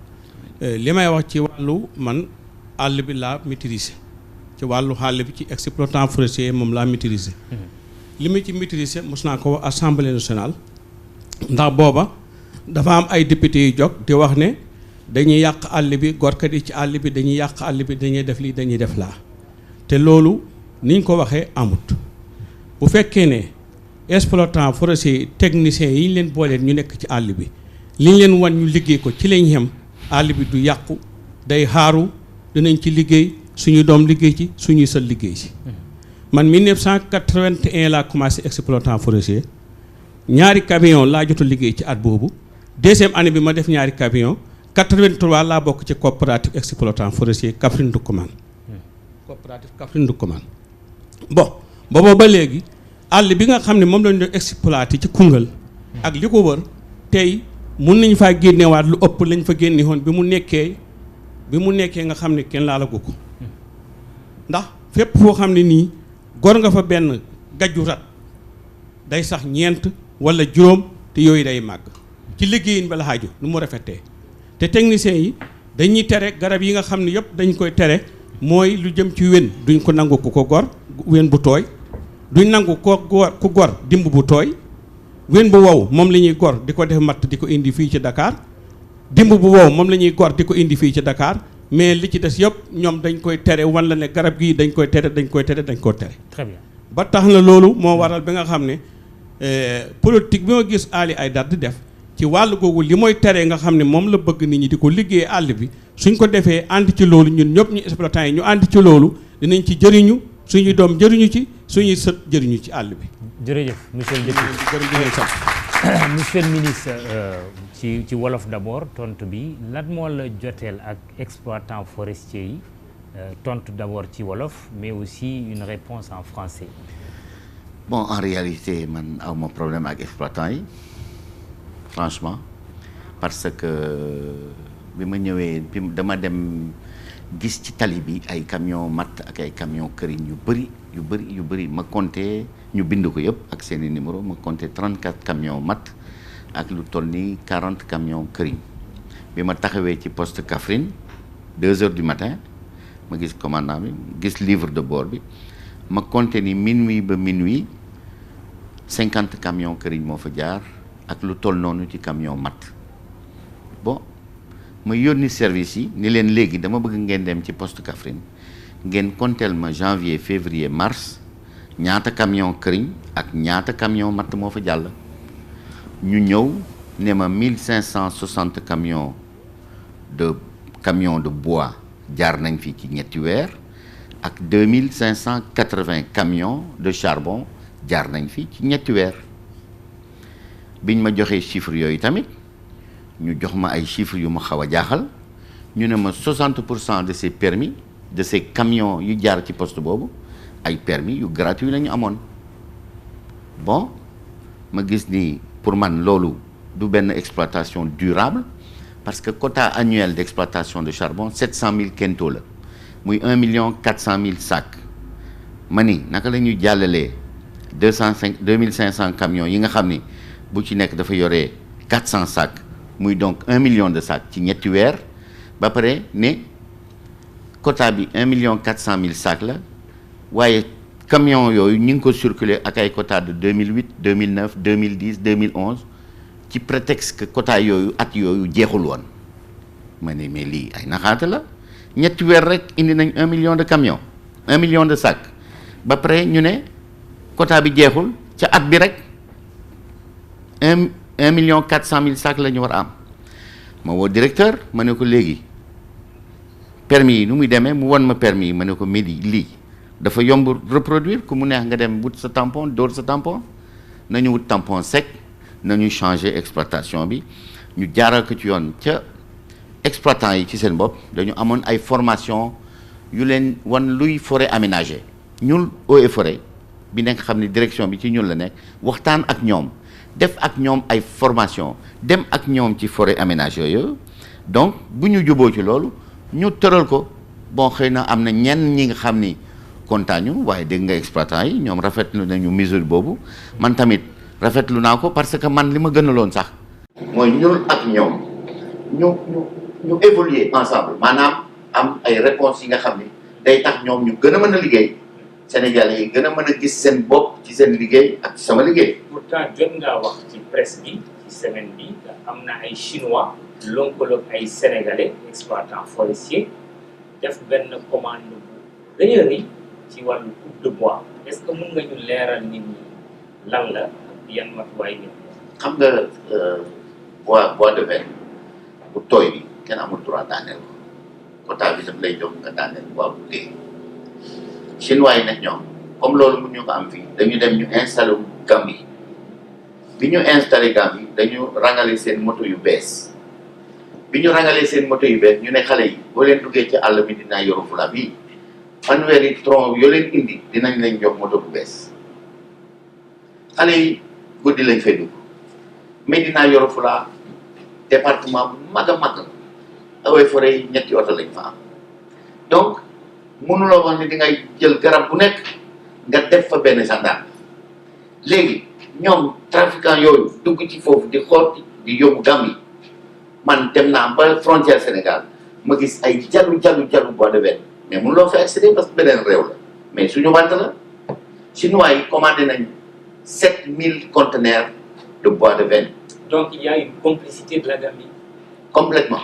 li may wax ci wàllu man àll bi laa maîtriser ci wàllu àll bi ci exploitant forestier moom laa maîtriser li ma ci maîtriser mos naa ko wax assemblée nationale ndax booba dafa am ay député yu jóg di wax ne dañuy yàq àll bi gorkat yi ci àll bi dañuy yàq àll bi dañuy def lii dañuy def laa te loolu niñ ko waxee amut bu fekkee ne exploitant forestier technicien yi ñu leen booleen ñu nekk ci àll bi li ñu leen wan ñu liggéey ko ci lañ xem àll bi du yàqu day xaaru dinañ ci liggéey suñu doom liggéey ci suñuy sët liggéey ci man 1981 laa commencé exploitant forestier ñaari camion laa jot a liggéey ci at boobu deuxième année bi ma def ñaari camion 83 laa bokk ci coopérative exploitant forestier Kaffrine Ndoukoumane. coopérative Kaffrine Ndoukoumane. bon booba ba léegi àll bi nga xam ne moom lañu doon exploité ci Koungheul. ak li ko wër tey mun nañ faa génnewaat lu ëpp lañ fa génne woon bi mu nekkee nga xam ne kenn laalagu ko. ndax fépp foo xam ne nii gor nga fa benn gajju rat day sax ñeent wala juróom te yooyu day màgg ci liggéeyin ba la xaaju nu mu rafetee te techniciens yi dañuy tere garab yi nga xam ne yëpp dañ koy tere mooy lu jëm ci wen duñ ko nangu ku ko gor wen bu tooy duñ nangu ku gor dimb bu tooy wen bu wow moom la ñuy gor di ko def matt di ko indi fii ci Dakar dimb bu wow moom la ñuy gor di ko indi fii ci Dakar mais li ci des yëpp ñoom dañ koy tere wan la ne garab gii dañ koy tere dañ koo tere. très bien ba tax na loolu moo waral bi nga xam ne politique bi ma gis Ali Aïdara di def ci wàllu googu li mooy tere nga xam ne moom la bëgg nit ñi di ko liggéey àll bi suñ ko defee ànd ci loolu ñun ñëpp ñu exploitants yi ñu ànd ci loolu dinañ ci jëriñu suñuy doom jëriñu ci suñuy sët jëriñu ci àll bi. jërëjëf monsieur le député. monsieur le ministre ci wolof d'abord tontu bi lan moo la joteel ak exploitants forestiers yi tontu d'abord ci wolof mais aussi une réponse en français. Bon, en réalité man awma problème ak exploitants yi franchement parce que bi ma ñëwee dama dem gis ci tali bi ay camion matt ak ay camion këriñ yu bëri ma compté ñu bind ko yëpp ak seeni numéro ma compté 34 camions matt ak lu toll ni 40 camions këriñ bi ma taxawee ci poste Kaffrine 2 heures du matin ma gis commandant bi gis livre de bord bi ma compté ni minuit ba minuit 50 camions këriñ moo fa jaar ak lu toll noonu ci camion matt bon ma yónni service yi ni leen léegi dama bëgg ngeen dem ci poste Kaffrine ngeen compteel ma janvier février mars ñaata camion këriñ ak ñaata camion matt moo fa jàll ñu ñëw ne ma 1560 camions de bois jaar nañ fi ci ñetti weer ak 2580 camions de charbon jaar nañ fi ci ñetti weer biñ ma joxee chiffres yooyu tamit ñu jox ma ay chiffres yu ma xaw a jaaxal ñu ne ma 60% de ces permis de ces camions yu jaar ci poste boobu ay permis yu gratuit la ñu amoon bon ma gis ni pour man loolu du benn exploitation durable parce que quota annuel d'exploitation de charbon 700 000 quintaux la muy 1 400 000 sacs ma ni naka la ñuy jàllalee 2500 camions yi nga xam ni bu ci nekk dafa yore 400 sacs muy donc 1 million de sacs ci ñetti weer ba pare ne quota bi 1 400 000 sacs la waaye camions yooyu ñu ngi ko circuler ak ay quota de 2008 2009 2010 2011 ci prétexte que quota yooyu at yooyu jeexul woon ma ne mais lii ay naxaate la ñetti weer rek indi nañ 1 million de camions 1 million de sacs ba pare ñu ne quota bi jeexul ca at bi rek 1 400 000 sacs la ñu war a am ma woo directeur ma ne ko léegi permis yi nu muy demee mu won ma permis yi ma ne ko midi lii dafa yomb reproduire ku mu neex nga dem wut sa tampon dóor sa tampon nañu wut tampon sec nañu changer exploitation bi ñu jaaral ko ci yoon ca exploitant yi ci seen bopp dañu amoon ay formation yu leen wan luy forêt aménagée ñun eaux et forêt bi nekk xam ne direction bi ci ñun la nekk waxtaan ak ñoom def ak ñoom ay formation dem ak ñoom ci forêt aménagée yooyu donc bu ñu juboo ci loolu ñu tëral ko bon xëy na am na ñenn ñi nga xam ni kontaan ñu waaye dégg nga exploitant yi ñoom rafetlu nañu mesure boobu man tamit rafetlu naa ko parce que man li ma gënaloon sax mooy ñun ak ñoom ñu évoluer ensemble maanaam am ay réponses yi nga xam ni day tax ñoom ñu gën a mën a liggéey Sénégalais yi gën a mën a gis seen bopp ci seen liggéey ak sama liggéey. pourtant jot ngaa wax ci presse bi ci semaine bi am na ay chinois lëkkaloog ay sénégalais exploitants forestiers def benn commande bu rëy a rëy ci wàllu coupe de bois est-ce que mën nga ñu leeral nit ñi lan la ak yan matuwaay nit ñi. xam nga bois de verre bu tooy bi kenn amul droit daaneel ko quota bi daf lay jox nga daaneel bois bu dee. chinois yi nag ñoom comme loolu mun ñu ko am fii dañu dem ñu installé wu Gambie bi ñu installé Gambie dañu rangale seen moto yu bees bi ñu rangalee seen moto yu bees ñu ne xale yi boo leen duggee ci àll bi dinaa Yoro Fula bii fanweeri tronc yoo leen indi dinañ leen jox moto bu bees xale yi guddi lañ fay dugg Médina Yoro Fula département bu mag a mag awee forêt yi ñetti oto lañ fa am donc mënuloo wax ne di ngay jël garab bu nekk nga def fa benn gendarme léegi ñoom trafiquant yooyu dugg ci foofu di xool di yóbbu Gambie man dem naa ba frontière Sénégal ma gis ay jalu bois de veine mais mënuloo fa accéder parce que beneen réew la mais suñu wante la chinois yi commandé nañ 7000 conteneurs de bois de veine. Donc il y a une complicité de la Gambie. Complètement.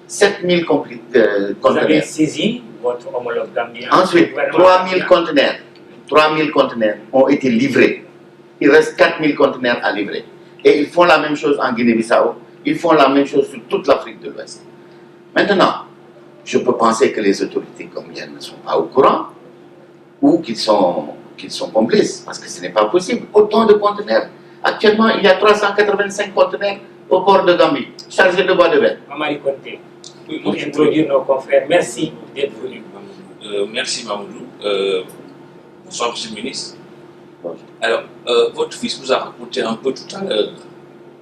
7000 conteneurs. Vous avez saisi votre homologue gambien. Ensuite, 3000 conteneurs. 3000 conteneurs ont été livrés. Il reste 4000 conteneurs à livrer. Et ils font la même chose en Guinée-Bissau. Ils font la même chose sur toute l'Afrique de l'Ouest. Maintenant, je peux penser que les autorités gambiennes ne sont pas au courant ou qu'ils sont complices, parce que ce n'est pas possible. Autant de conteneurs. Actuellement, il y a 385 conteneurs au port de Gambie, chargés de bois de veine. Mamadi Konté, pour introduire nos confrères, merci d'être venu. Merci Mamoudou. Bonsoir Monsieur le ministre. Alors, votre fils vous a raconté un peu tout à l'heure,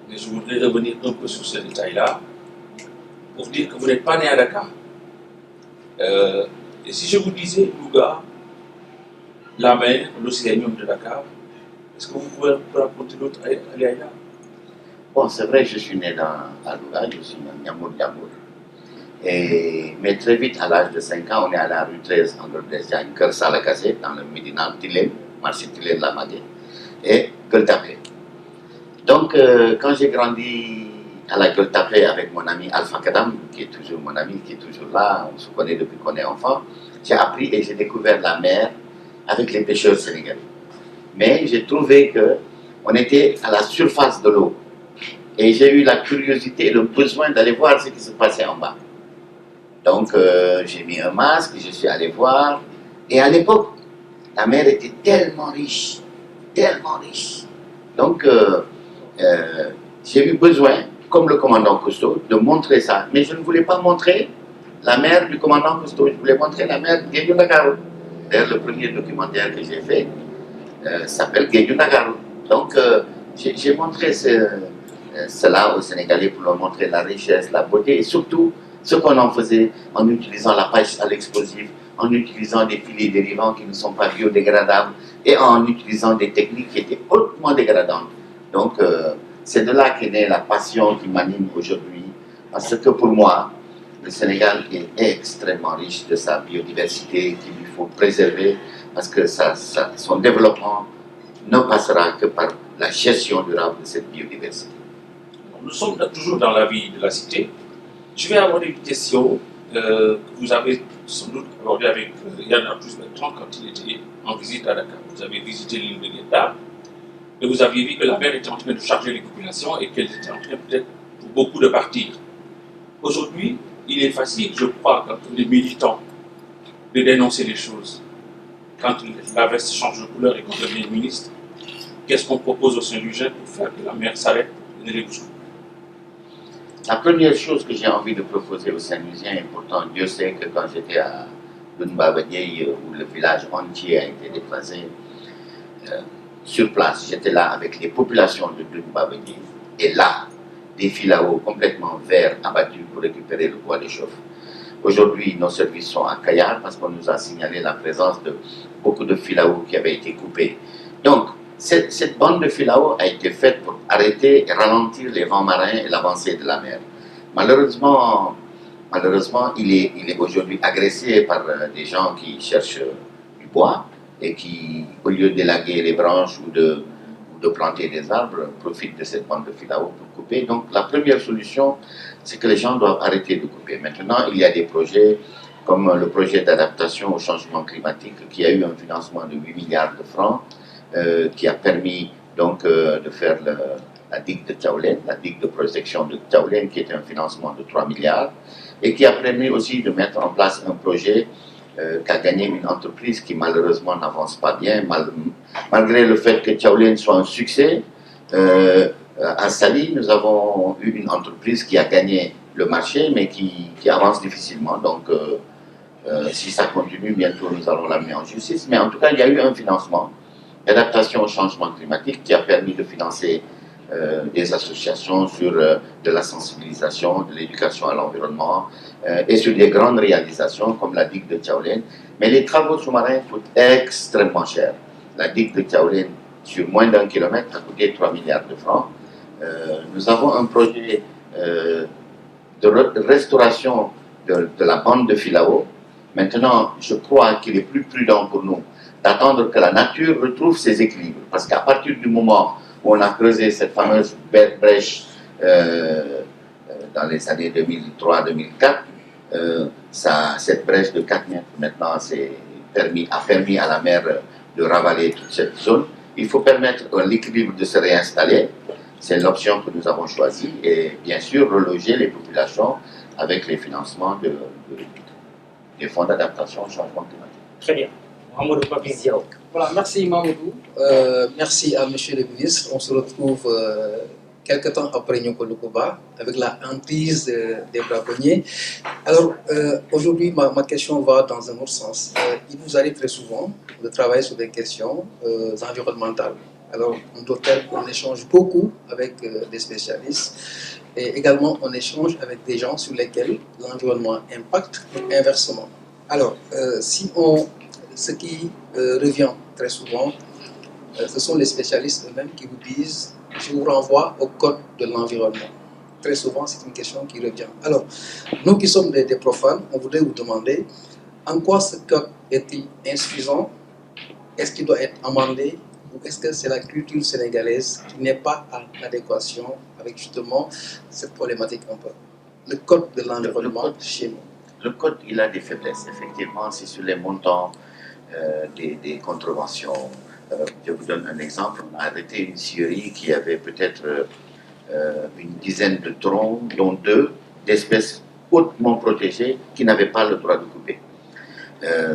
mais je voudrais revenir un peu sur ce détail-là, pour dire que vous n'êtes pas né à Dakar. Et si je vous disais Louga, la mer, l'océanium de Dakar, est-ce que vous pouvez raconter l'autre Aliaïa? Bon, c'est vrai, je suis né à Louga, je suis né à Niamour. Mais très vite, à l'âge de 5 ans, on est allé à la rue 13, angle Blaise Diagne, Kër Salakassé, dans le Médina Tilène, marché Tilène Lamagué, et Gueule Tapée. Donc, quand j'ai grandi à la Gueule Tapée avec mon ami Alpha Kadam, qui est toujours mon ami, qui est toujours là, on se connaît depuis qu'on est enfant, j'ai appris et j'ai découvert la mer avec les pêcheurs sénégalais. Mais j'ai trouvé qu'on était à la surface de l'eau. Et j'ai eu la curiosité et le besoin d'aller voir ce qui se passait en bas. Donc j'ai mis un masque, je suis allé voir. Et à l'époque, la mer était tellement riche. Donc j'ai eu besoin, comme le commandant Cousteau, de montrer ça. Mais je ne voulais pas montrer la mer du commandant Cousteau, je voulais montrer la mer de Guédiou Ndakaaru. D'ailleurs, le premier documentaire que j'ai fait s'appelle Guédiou Ndakaaru. Donc j'ai montré cela aux Sénégalais pour leur montrer la richesse, la beauté et surtout ce qu'on en faisait en utilisant la pêche à l'explosif, en utilisant des filets dérivants qui ne sont pas biodégradables et en utilisant des techniques qui étaient hautement dégradantes. Donc c'est de là qu'est née la passion qui m'anime aujourd'hui, parce que pour moi, le Sénégal est extrêmement riche de sa biodiversité qu'il lui faut préserver, parce que son développement ne passera que par la gestion durable de cette biodiversité. Nous sommes toujours dans la vie de la cité. Je vais avoir une question que vous avez sans doute abordée avec Yann Arthus Bertrand quand il était en visite à Dakar. Vous avez visité l'île de Guetta et vous aviez vu que la mer était en train de charger les populations et qu'elle était en train peut-être pour beaucoup de partir. Aujourd'hui, il est facile, je crois, quand on est militant, de dénoncer les choses. Quand la veste change de couleur et qu'on devient ministre, qu'est-ce qu'on propose au Saint-Louisien pour faire que la mer s'arrête et ne les bouge pas? La première chose que j'ai envie de proposer aux Saint-Louisiens, et pourtant Dieu sait que quand j'étais à Dunbabadiaye, où le village entier a été déplacé, sur place, j'étais là avec les populations de Dunbabadiaye, et là, des filaos complètement verts abattus pour récupérer le bois de chauffe. Aujourd'hui, nos services sont à Kayar parce qu'on nous a signalé la présence de beaucoup de filaos qui avaient été coupés. Donc, cette bande de filao a été faite pour arrêter et ralentir les vents marins et l'avancée de la mer. Malheureusement, il est aujourd'hui agressé par des gens qui cherchent du bois et qui, au lieu d'élaguer les branches ou de planter des arbres, profitent de cette bande de filao pour couper. Donc la première solution, c'est que les gens doivent arrêter de couper. Maintenant, il y a des projets comme le projet d'adaptation au changement climatique qui a eu un financement de 8 milliards de francs, qui a permis donc de faire la digue de Tchaoulène, la digue de protection de Tchaoulène, qui est un financement de 3 milliards, et qui a permis aussi de mettre en place un projet qu'a gagné une entreprise qui malheureusement n'avance pas bien, malgré le fait que Tchaoulène soit un succès. À Sali, nous avons eu une entreprise qui a gagné le marché, mais qui avance difficilement. Donc, si ça continue, bientôt nous allons l'amener en justice. Mais en tout cas, il y a eu un financement d'adaptation au changement climatique qui a permis de financer des associations sur de la sensibilisation, de l'éducation à l'environnement et sur des grandes réalisations comme la digue de Tchaoulène. Mais les travaux sous-marins coûtent extrêmement cher. La digue de Tchaoulène, sur moins d'1 kilomètre, a coûté 3 milliards de francs. Nous avons un projet de restauration de la bande de Filao. Maintenant, je crois qu'il est plus prudent pour nous d'attendre que la nature retrouve ses équilibres. Parce qu'à partir du moment où on a creusé cette fameuse brèche dans les années 2003-2004, cette brèche de 4 mètres maintenant a permis à la mer de ravaler toute cette zone. Il faut permettre à l'équilibre de se réinstaller. C'est l'option que nous avons choisie. Et bien sûr, reloger les populations avec les financements des fonds d'adaptation au changement climatique. Très bien. Mamadou Papiziao. Voilà, merci Mamadou. Merci à Monsieur le ministre. On se retrouve quelques temps après Nyokolokoba avec la hantise des braconniers. Alors, aujourd'hui, ma question va dans un autre sens. Il vous arrive très souvent de travailler sur des questions environnementales. Alors, on échange beaucoup avec des spécialistes et également on échange avec des gens sur lesquels l'environnement impacte et inversement. Alors, ce qui revient très souvent, ce sont les spécialistes eux-mêmes qui vous disent « je vous renvoie au code de l'environnement ». Très souvent, c'est une question qui revient. Alors, nous qui sommes des profanes, on voudrait vous demander en quoi ce code est-il insuffisant? Est-ce qu'il doit être amendé? Ou est-ce que c'est la culture sénégalaise qui n'est pas en adéquation avec justement cette problématique un peu? Le code de l'environnement chez nous. Le code, il a des faiblesses. Effectivement, c'est sur les montants des contraventions. Je vous donne un exemple. On a arrêté une scierie qui avait peut-être une dizaine de troncs, dont 2 d'espèces hautement protégées qui n'avaient pas le droit de couper.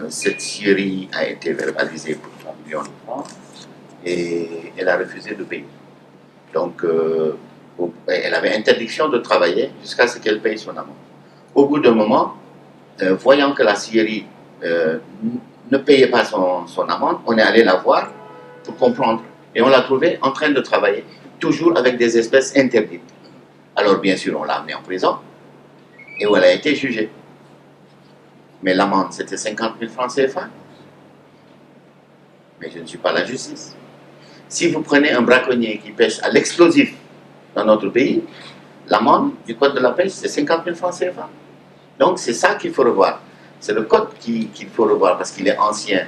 Cette scierie a été verbalisée pour 3 millions de francs. Et elle a refusé de payer. Donc, elle avait interdiction de travailler jusqu'à ce qu'elle paye son amende. Au bout d'un moment, voyant que la scierie ne payait pas son amende, on est allé la voir pour comprendre. Et on l'a trouvée en train de travailler, toujours avec des espèces interdites. Alors, bien sûr, on l'a amenée en prison et où elle a été jugée. Mais l'amende, c'était 50 000 francs CFA. Mais je ne suis pas la justice. Si vous prenez un braconnier qui pêche à l'explosif dans notre pays, l'amende du code de la pêche, c'est 50 000 francs CFA. Donc c'est ça qu'il faut revoir. C'est le code qu'il faut revoir parce qu'il est ancien,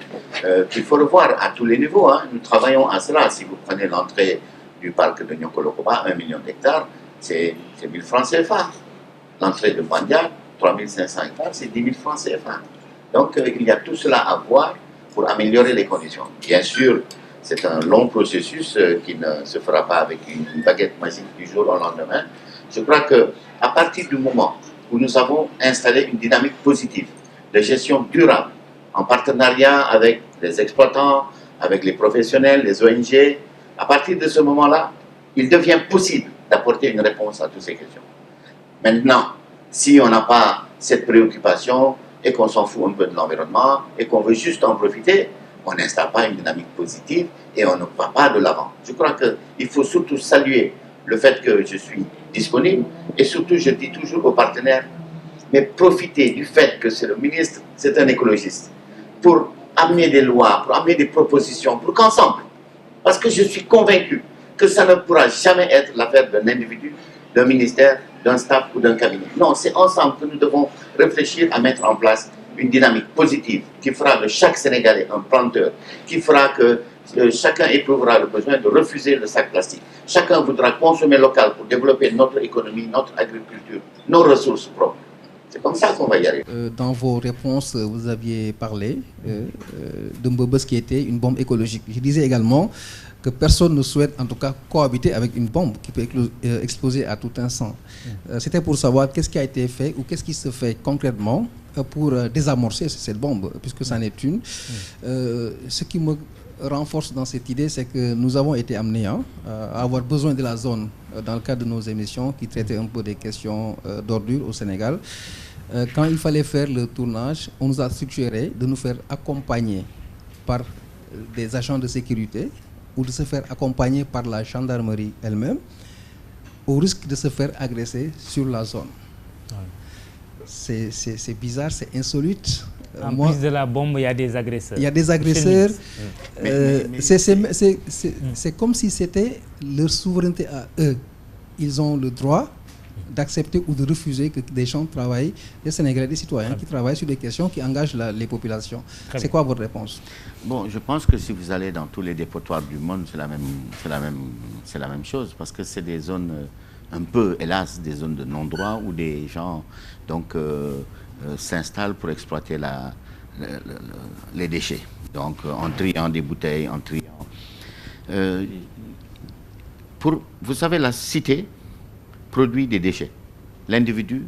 qu'il faut revoir à tous les niveaux. Hein. Nous travaillons à cela. Si vous prenez l'entrée du parc de Nyokolokoba, 1 million d'hectares, c'est 1000 francs CFA. L'entrée de Bandia, 3500 hectares, c'est 10 000 francs CFA. Donc il y a tout cela à voir pour améliorer les conditions. Bien sûr, c'est un long processus qui ne se fera pas avec une baguette magique du jour au lendemain. Je crois qu'à partir du moment où nous avons installé une dynamique positive de gestion durable, en partenariat avec les exploitants, avec les professionnels, les ONG, à partir de ce moment-là, il devient possible d'apporter une réponse à toutes ces questions. Maintenant, si on n'a pas cette préoccupation et qu'on s'en fout un peu de l'environnement et qu'on veut juste en profiter, on n'installe pas une dynamique positive et on ne va pas de l'avant. Je crois qu'il faut surtout saluer le fait que je suis disponible et surtout je dis toujours aux partenaires, mais profitez du fait que c'est le ministre, c'est un écologiste, pour amener des lois, pour amener des propositions, pour qu'ensemble, parce que je suis convaincu que ça ne pourra jamais être l'affaire d'un individu, d'un ministère, d'un staff ou d'un cabinet. Non, c'est ensemble que nous devons réfléchir à mettre en place une dynamique positive qui fera de chaque Sénégalais un planteur, qui fera que chacun éprouvera le besoin de refuser le sac plastique. Chacun voudra consommer local pour développer notre économie, notre agriculture, nos ressources propres. C'est comme ça qu'on va y arriver. Dans vos réponses, vous aviez parlé de Mbobos qui était une bombe écologique. Je disais également que personne ne souhaite en tout cas cohabiter avec une bombe qui peut exploser à tout instant. C'était pour savoir qu'est-ce qui a été fait ou qu'est-ce qui se fait concrètement pour désamorcer cette bombe, puisque c'en est une. Ce qui me renforce dans cette idée, c'est que nous avons été amenés à avoir besoin de la zone dans le cadre de nos émissions qui traitaient un peu des questions d'ordure au Sénégal. Quand il fallait faire le tournage, on nous a suggéré de nous faire accompagner par des agents de sécurité ou de se faire accompagner par la gendarmerie elle-même, au risque de se faire agresser sur la zone. C'est bizarre, c'est insolite. En plus de la bombe, il y a des agresseurs. Il y a des agresseurs. C'est comme si c'était leur souveraineté à eux. Ils ont le droit d'accepter ou de refuser que des gens travaillent, des Sénégalais, des citoyens qui travaillent sur des questions qui engagent les populations. C'est quoi votre réponse? Bon, je pense que si vous allez dans tous les dépotoirs du monde, c'est la même chose, parce que c'est des zones un peu, hélas, des zones de non-droit où des gens s'installent pour exploiter les déchets. Donc en triant des bouteilles, en triant. Vous savez, la cité produit des déchets. L'individu,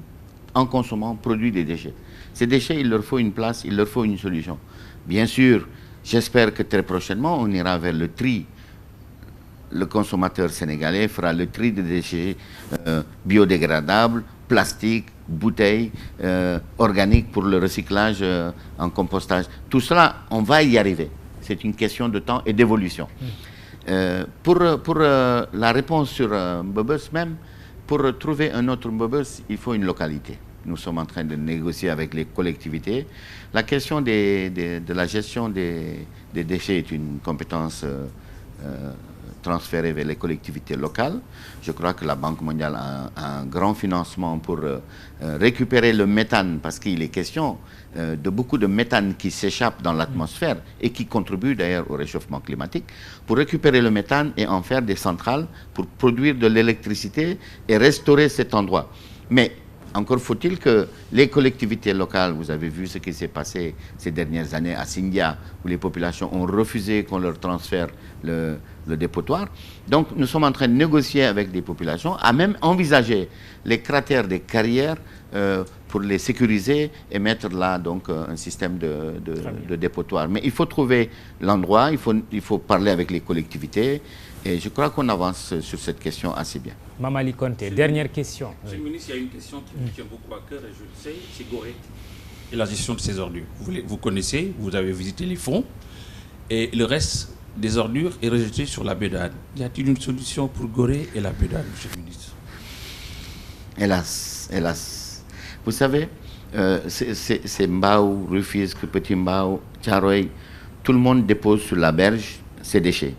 en consommant, produit des déchets. Ces déchets, il leur faut une place, il leur faut une solution. Bien sûr, j'espère que très prochainement, on ira vers le tri. Le consommateur sénégalais fera le tri des déchets biodégradables, plastiques, bouteilles, organiques pour le recyclage en compostage. Tout cela, on va y arriver. C'est une question de temps et d'évolution. Pour la réponse sur Mbobos même, pour trouver un autre Mbobos, il faut une localité. Nous sommes en train de négocier avec les collectivités. La question de la gestion des déchets est une compétence transférée vers les collectivités locales. Je crois que la Banque mondiale a un grand financement pour récupérer le méthane, parce qu'il est question de beaucoup de méthane qui s'échappe dans l'atmosphère et qui contribue d'ailleurs au réchauffement climatique, pour récupérer le méthane et en faire des centrales pour produire de l'électricité et restaurer cet endroit. Mais encore faut-il que les collectivités locales, vous avez vu ce qui s'est passé ces dernières années à Sindia, où les populations ont refusé qu'on leur transfère le dépotoir. Donc nous sommes en train de négocier avec des populations, à même envisager les cratères des carrières pour les sécuriser et mettre là donc un système de dépotoir. Mais il faut trouver l'endroit, il faut parler avec les collectivités, et je crois qu'on avance sur cette question assez bien. Mamali Konté, dernière question. Monsieur le ministre, il y a une question qui me tient beaucoup à cœur, et je le sais, c'est Gorée et la gestion de ces ordures. Vous connaissez, vous avez visité les fonds, et le reste des ordures est rejeté sur la Bédane. Y a-t-il une solution pour Gorée et la Bédane, monsieur le ministre? Hélas, hélas. Vous savez, c'est Mbao, Rufisque, Petit Mbao, Thiaroye, tout le monde dépose sur la berge ses déchets.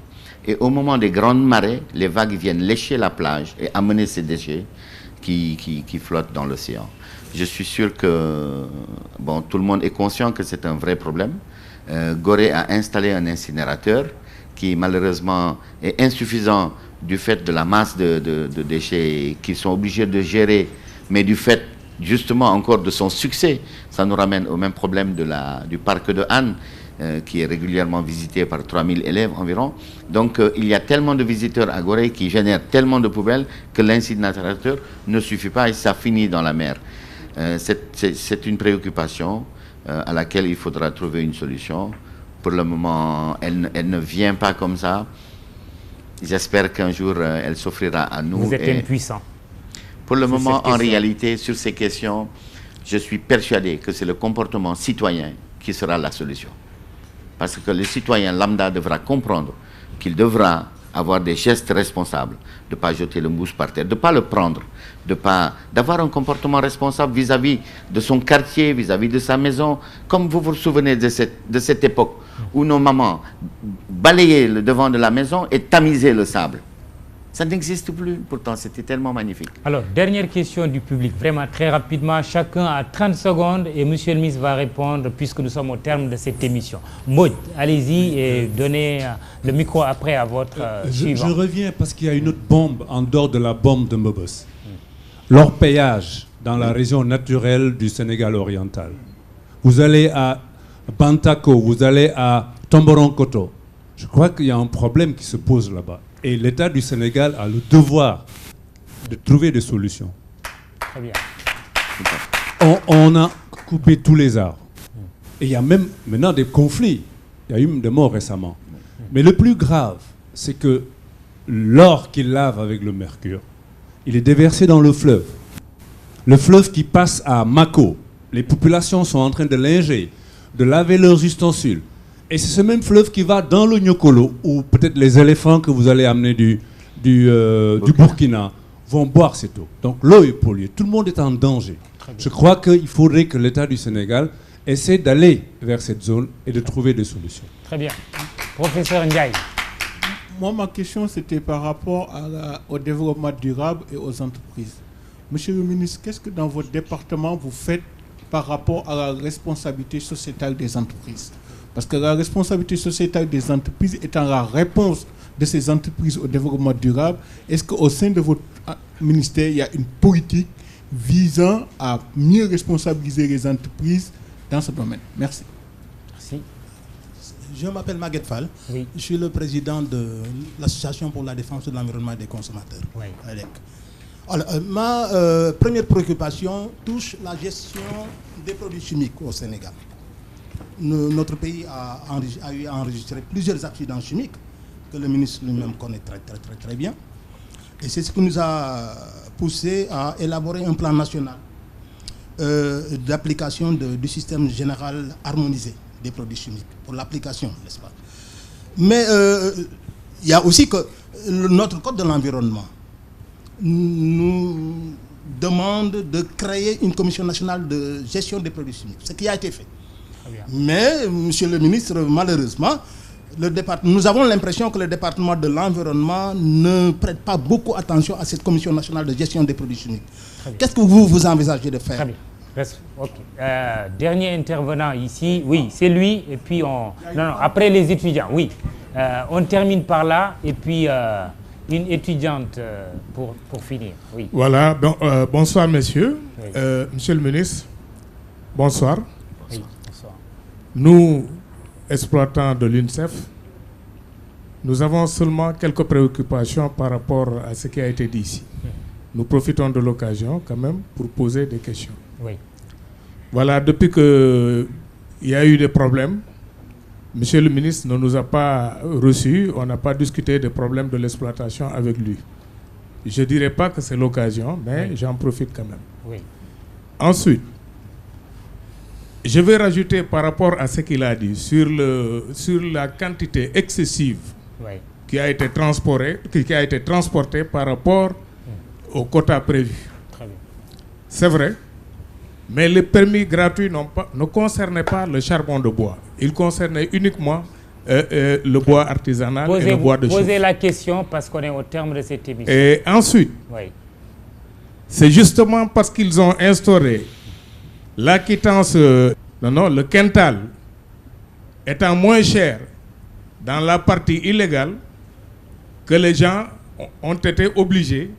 Et au moment des grandes marées, les vagues viennent lécher la plage et amener ces déchets qui flottent dans l'océan. Je suis sûr que tout le monde est conscient que c'est un vrai problème. Gorée a installé un incinérateur qui malheureusement est insuffisant du fait de la masse de déchets qu'ils sont obligés de gérer, mais du fait justement encore de son succès. Ça nous ramène au même problème du parc de Hann, qui est régulièrement visité par 3000 élèves environ. Donc il y a tellement de visiteurs à Gorée qui génèrent tellement de poubelles que l'incinérateur ne suffit pas et ça finit dans la mer. C'est une préoccupation à laquelle il faudra trouver une solution. Pour le moment, elle ne vient pas comme ça. J'espère qu'un jour, elle s'offrira à nous. Vous êtes impuissant. Pour le moment, en réalité, sur ces questions, je suis persuadé que c'est le comportement citoyen qui sera la solution. Parce que le citoyen lambda devra comprendre qu'il devra avoir des gestes responsables, de ne pas jeter le mousse par terre, de ne pas le prendre, d'avoir un comportement responsable vis-à-vis de son quartier, vis-à-vis de sa maison. Comme vous vous souvenez de cette époque où nos mamans balayaient le devant de la maison et tamisaient le sable. Ça n'existe plus, pourtant c'était tellement magnifique. Alors, dernière question du public, vraiment très rapidement, chacun a 30 secondes et monsieur le ministre va répondre puisque nous sommes au terme de cette émission. Maud, allez-y et donnez le micro après à votre suivant. Je reviens parce qu'il y a une autre bombe en dehors de la bombe de Mbobos. L'orpaillage dans la région naturelle du Sénégal oriental. Vous allez à Bantako, vous allez à Tomboronkoto. Je crois qu'il y a un problème qui se pose là-bas. Et l'État du Sénégal a le devoir de trouver des solutions. Très bien. On a coupé tous les arbres. Et il y a même maintenant des conflits. Il y a eu des morts récemment. Mais le plus grave, c'est que l'or qu'ils lavent avec le mercure, il est déversé dans le fleuve. Le fleuve qui passe à Mako. Les populations sont en train de linger, de laver leurs ustensiles. Et c'est ce même fleuve qui va dans le Niokolo, où peut-être les éléphants que vous allez amener du Burkina vont boire cette eau. Donc l'eau est polluée. Tout le monde est en danger. Je crois qu'il faudrait que l'État du Sénégal essaie d'aller vers cette zone et de trouver des solutions. Très bien. Professeur Ndiaye. Moi, ma question, c'était par rapport au développement durable et aux entreprises. Monsieur le ministre, qu'est-ce que dans votre département vous faites par rapport à la responsabilité sociétale des entreprises? Parce que la responsabilité sociétale des entreprises étant la réponse de ces entreprises au développement durable, est-ce qu'au sein de votre ministère, il y a une politique visant à mieux responsabiliser les entreprises dans ce domaine? Merci. Merci. Je m'appelle Maguette Fall. Oui. Je suis le président de l'Association pour la défense de l'environnement et des consommateurs. Oui. Alors, ma première préoccupation touche la gestion des produits chimiques au Sénégal. Notre pays a eu à enregistrer plusieurs accidents chimiques que le ministre lui-même connaît très bien. Et c'est ce qui nous a poussé à élaborer un plan national d'application du système général harmonisé des produits chimiques pour l'application, n'est-ce pas? Mais il y a aussi que notre code de l'environnement nous demande de créer une commission nationale de gestion des produits chimiques, ce qui a été fait. Mais, monsieur le ministre, malheureusement, nous avons l'impression que le département de l'environnement ne prête pas beaucoup attention à cette commission nationale de gestion des produits chimiques. Qu'est-ce que vous envisagez de faire? Très bien. Ok. Dernier intervenant ici, oui, c'est lui, et puis on... Non, après les étudiants, oui. On termine par là, et puis une étudiante pour finir. Oui. Voilà, donc, bonsoir messieurs. Oui. Monsieur le ministre, bonsoir. Oui, bonsoir. Nous, exploitants de l'UNICEF, nous avons seulement quelques préoccupations par rapport à ce qui a été dit ici. Nous profitons de l'occasion quand même pour poser des questions. Oui. Voilà, depuis qu'il y a eu des problèmes, monsieur le ministre ne nous a pas reçus, on n'a pas discuté des problèmes de l'exploitation avec lui. Je ne dirais pas que c'est l'occasion, mais j'en profite quand même. Oui. Ensuite, je vais rajouter par rapport à ce qu'il a dit sur la quantité excessive qui a été transportée par rapport aux quotas prévus. C'est vrai, mais les permis gratuits ne concernaient pas le charbon de bois. Ils concernaient uniquement le bois artisanal et le bois de chauffe. Posez la question parce qu'on est au terme de cette émission. Et ensuite, c'est justement parce qu'ils ont instauré l'acquittance, le quintal étant moins cher dans la partie illégale que les gens ont été obligés,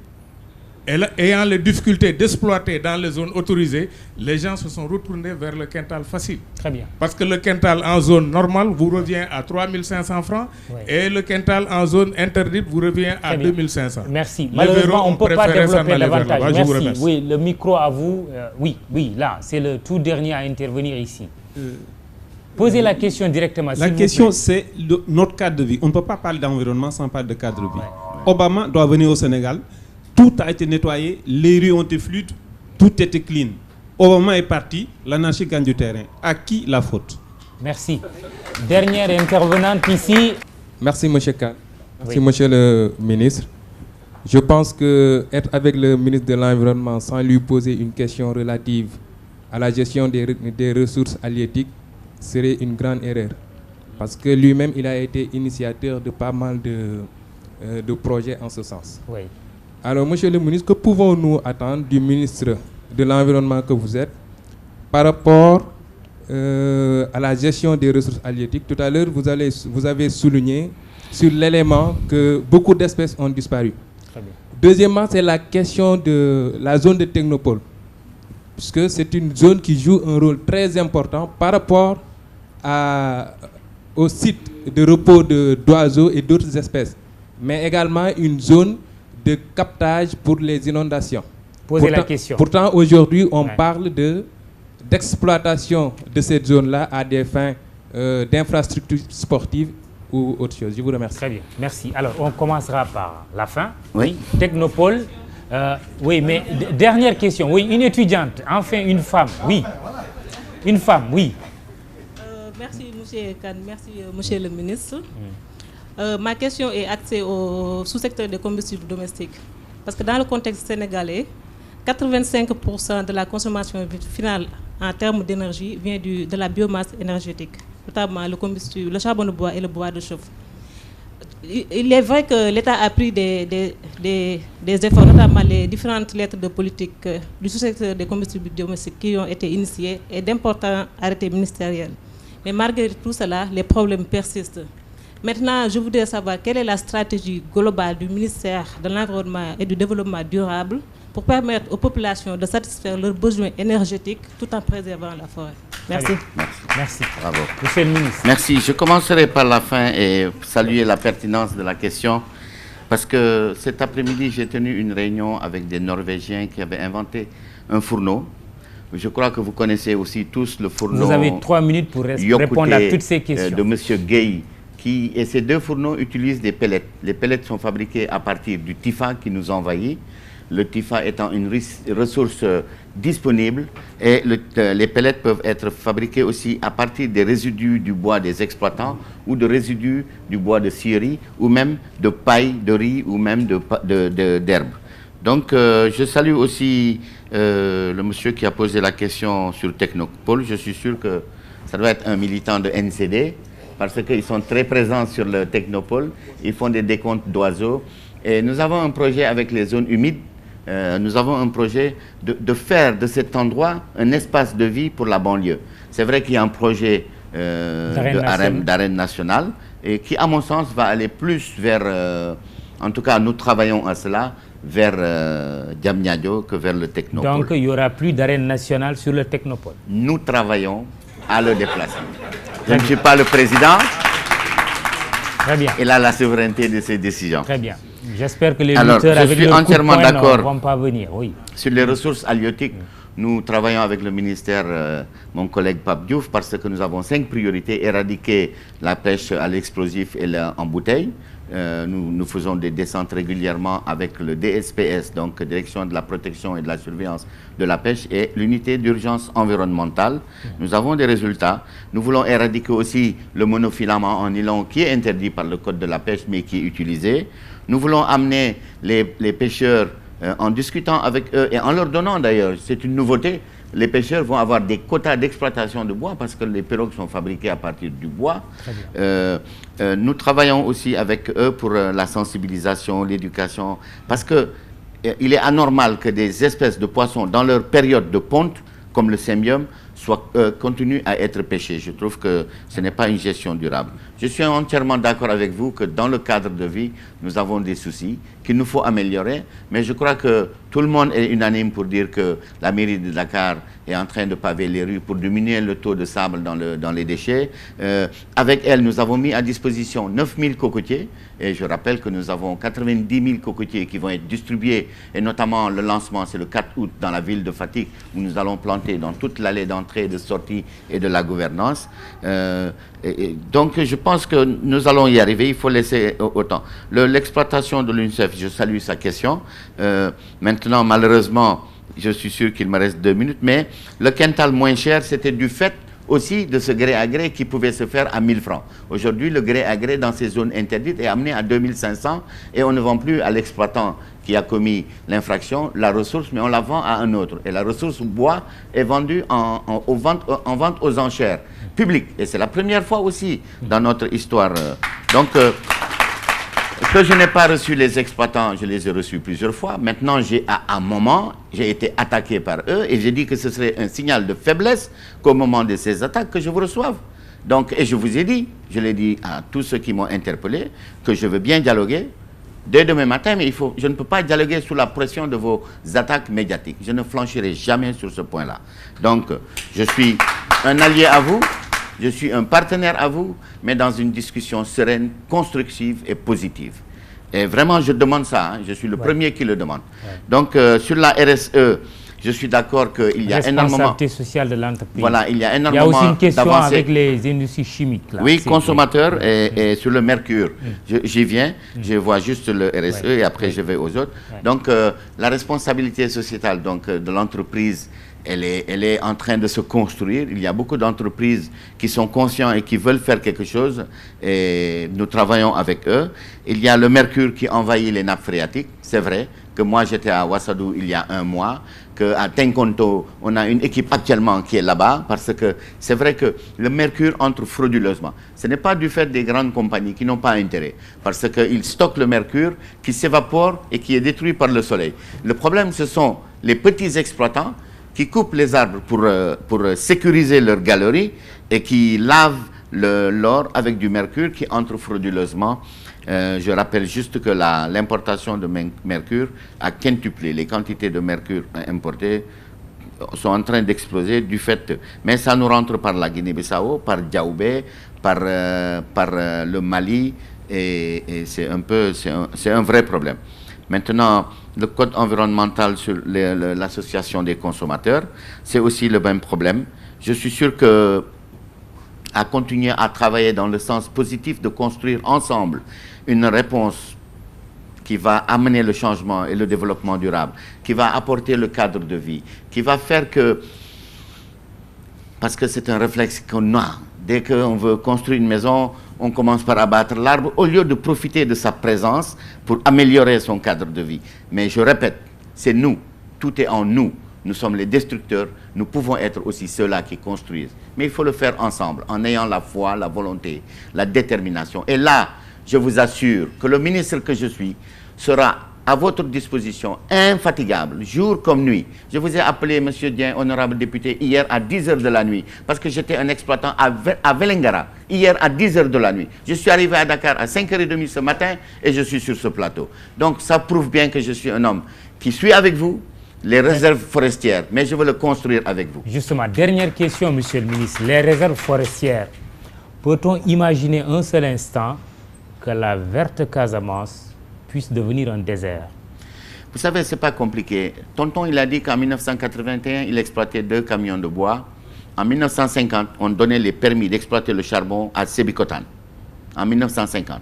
ayant les difficultés d'exploiter dans les zones autorisées, les gens se sont retournés vers le quintal facile. Très bien. Parce que le quintal en zone normale vous revient à 3 500 francs et le quintal en zone interdite vous revient à 2 500. Merci. Malheureusement, on ne peut pas développer davantage. Merci. Oui, le micro à vous. Oui, là, c'est le tout dernier à intervenir ici. Posez la question directement. La question, c'est notre cadre de vie. On ne peut pas parler d'environnement sans parler de cadre de vie. Obama doit venir au Sénégal. Tout a été nettoyé, les rues ont été fluides, tout était clean. Obama est parti, l'anarchie gagne du terrain. À qui la faute? Merci. Dernière intervenante ici. Merci, M. Khan. Merci, monsieur le ministre. Je pense que être avec le ministre de l'Environnement sans lui poser une question relative à la gestion des ressources halieutiques serait une grande erreur. Parce que lui-même, il a été initiateur de pas mal de projets en ce sens. Oui. Alors, monsieur le ministre, que pouvons-nous attendre du ministre de l'Environnement que vous êtes par rapport à la gestion des ressources halieutiques? Tout à l'heure, vous avez souligné sur l'élément que beaucoup d'espèces ont disparu. Très bien. Deuxièmement, c'est la question de la zone de technopole, puisque c'est une zone qui joue un rôle très important par rapport au site de repos d'oiseaux et d'autres espèces, mais également une zone de captage pour les inondations. Posez la question. Pourtant, aujourd'hui, on parle d'exploitation de cette zone-là à des fins d'infrastructures sportives ou autre chose. Je vous remercie. Très bien, merci. Alors, on commencera par la fin. Oui. Technopole. Oui, mais dernière question. Oui, une étudiante, enfin une femme. Oui. Une femme, oui. Merci, M. Kane. Merci, Monsieur le ministre. Ma question est axée au sous-secteur des combustibles domestiques. Parce que dans le contexte sénégalais, 85% de la consommation finale en termes d'énergie vient de la biomasse énergétique, notamment le combustible, le charbon de bois et le bois de chauffe. Il est vrai que l'État a pris des efforts, notamment les différentes lettres de politique du sous-secteur des combustibles domestiques qui ont été initiées et d'importants arrêtés ministériels. Mais malgré tout cela, les problèmes persistent. Maintenant, je voudrais savoir quelle est la stratégie globale du ministère de l'Environnement et du Développement durable pour permettre aux populations de satisfaire leurs besoins énergétiques tout en préservant la forêt. Merci. Merci. Bravo. Monsieur le ministre. Merci. Je commencerai par la fin et saluer la pertinence de la question parce que cet après-midi, j'ai tenu une réunion avec des Norvégiens qui avaient inventé un fourneau. Je crois que vous connaissez aussi tous le fourneau. Vous avez 3 minutes pour répondre à toutes ces questions. De M. Gay. Et ces deux fourneaux utilisent des pellets. Les pellets sont fabriqués à partir du TIFA qui nous envahit. Le TIFA étant une ressource disponible et les pellets peuvent être fabriqués aussi à partir des résidus du bois des exploitants ou de résidus du bois de scierie ou même de paille de riz ou même d'herbe. Donc je salue aussi le monsieur qui a posé la question sur Technopole. Je suis sûr que ça doit être un militant de NCD parce qu'ils sont très présents sur le Technopole. Ils font des décomptes d'oiseaux. Et nous avons un projet avec les zones humides. Nous avons un projet de faire de cet endroit un espace de vie pour la banlieue. C'est vrai qu'il y a un projet d'arène nationale et qui, à mon sens, va aller plus vers, en tout cas, nous travaillons à cela, vers Diamniadio que vers le Technopole. Donc, il n'y aura plus d'arène nationale sur le Technopole. Nous travaillons à le déplacer. Je ne suis pas le président. Très bien. Il a la souveraineté de ses décisions. Très bien. J'espère que les lutteurs avec le coup de poing ne vont pas venir. Oui. Sur les ressources halieutiques, nous travaillons avec le ministère, mon collègue Pape Diouf, parce que nous avons 5 priorités. Éradiquer la pêche à l'explosif et en bouteille. Nous faisons des descentes régulièrement avec le DSPS, donc Direction de la protection et de la surveillance de la pêche, et l'unité d'urgence environnementale. Nous avons des résultats. Nous voulons éradiquer aussi le monofilament en nylon qui est interdit par le code de la pêche mais qui est utilisé. Nous voulons amener les pêcheurs en discutant avec eux et en leur donnant d'ailleurs, c'est une nouveauté, les pêcheurs vont avoir des quotas d'exploitation de bois parce que les pirogues sont fabriquées à partir du bois. Nous travaillons aussi avec eux pour la sensibilisation, l'éducation, parce que il est anormal que des espèces de poissons dans leur période de ponte, comme le sémium, continuent à être pêchés. Je trouve que ce n'est pas une gestion durable. Je suis entièrement d'accord avec vous que dans le cadre de vie, nous avons des soucis qu'il nous faut améliorer, mais je crois que tout le monde est unanime pour dire que la mairie de Dakar est en train de paver les rues pour diminuer le taux de sable dans les déchets. Avec elle, nous avons mis à disposition 9000 cocotiers, et je rappelle que nous avons 90 000 cocotiers qui vont être distribués, et notamment le lancement, c'est le 4 août dans la ville de Fatick, où nous allons planter dans toute l'allée d'entrée, de sortie et de la gouvernance. Donc je pense que nous allons y arriver, il faut laisser autant. L'exploitation de l'UNICEF, je salue sa question. Maintenant, malheureusement, je suis sûr qu'il me reste 2 minutes, mais le quintal moins cher, c'était du fait aussi de ce gré à gré qui pouvait se faire à 1000 francs. Aujourd'hui, le gré à gré dans ces zones interdites est amené à 2500 et on ne vend plus à l'exploitant qui a commis l'infraction la ressource, mais on la vend à un autre. Et la ressource bois est vendue en vente aux enchères publiques. Et c'est la première fois aussi dans notre histoire. Donc, que je n'ai pas reçu les exploitants, je les ai reçus plusieurs fois. Maintenant, à un moment, j'ai été attaqué par eux et j'ai dit que ce serait un signal de faiblesse qu'au moment de ces attaques, que je vous reçoive. Donc, et je vous ai dit, je l'ai dit à tous ceux qui m'ont interpellé, que je veux bien dialoguer dès demain matin, mais je ne peux pas dialoguer sous la pression de vos attaques médiatiques. Je ne flanchirai jamais sur ce point-là. Donc, je suis un allié à vous. Je suis un partenaire à vous, mais dans une discussion sereine, constructive et positive. Et vraiment, je demande ça. Hein, je suis le premier qui le demande. Donc, sur la RSE, Je suis d'accord qu'il y a énormément... Responsabilité sociale de l'entreprise. Voilà, il y a énormément Il y a aussi une question d'avancées. avec les industries chimiques. Là. Oui, consommateur et sur le mercure. J'y viens, je vois juste le RSE et après je vais aux autres. Donc la responsabilité sociétale de l'entreprise, elle est en train de se construire. Il y a beaucoup d'entreprises qui sont conscients et qui veulent faire quelque chose et nous travaillons avec eux. Il y a le mercure qui envahit les nappes phréatiques. C'est vrai que moi j'étais à Ouagadougou il y a un mois, qu'à Tenkonto on a une équipe actuellement qui est là-bas parce que c'est vrai que le mercure entre frauduleusement. Ce n'est pas du fait des grandes compagnies qui n'ont pas intérêt parce qu'ils stockent le mercure qui s'évapore et qui est détruit par le soleil. Le problème ce sont les petits exploitants qui coupent les arbres pour sécuriser leur galerie et qui lavent l'or avec du mercure qui entre frauduleusement. Je rappelle juste que l'importation de mercure a quintuplé. Les quantités de mercure importées sont en train d'exploser du fait. Mais ça nous rentre par la Guinée-Bissau, par Diaoubé, par le Mali et c'est un vrai problème. Maintenant, le code environnemental sur l'association des consommateurs, c'est aussi le même problème. Je suis sûr que à continuer à travailler dans le sens positif de construire ensemble une réponse qui va amener le changement et le développement durable, qui va apporter le cadre de vie, qui va faire que, parce que c'est un réflexe qu'on a, dès qu'on veut construire une maison, on commence par abattre l'arbre au lieu de profiter de sa présence pour améliorer son cadre de vie. Mais je répète, c'est nous, tout est en nous. Nous sommes les destructeurs, nous pouvons être aussi ceux-là qui construisent. Mais il faut le faire ensemble, en ayant la foi, la volonté, la détermination. Et là, je vous assure que le ministre que je suis sera à votre disposition, infatigable, jour comme nuit. Je vous ai appelé, monsieur Dien, honorable député, hier à 10h de la nuit, parce que j'étais un exploitant à Vélingara, hier à 10h de la nuit. Je suis arrivé à Dakar à 5h30 ce matin et je suis sur ce plateau. Donc ça prouve bien que je suis un homme qui suit avec vous les réserves forestières, mais je veux le construire avec vous. Justement, dernière question, monsieur le ministre. Les réserves forestières, peut-on imaginer un seul instant que la verte Casamance puisse devenir un désert? Vous savez, ce n'est pas compliqué. Tonton, il a dit qu'en 1981, il exploitait 2 camions de bois. En 1950, on donnait les permis d'exploiter le charbon à Sébikotane. En 1950.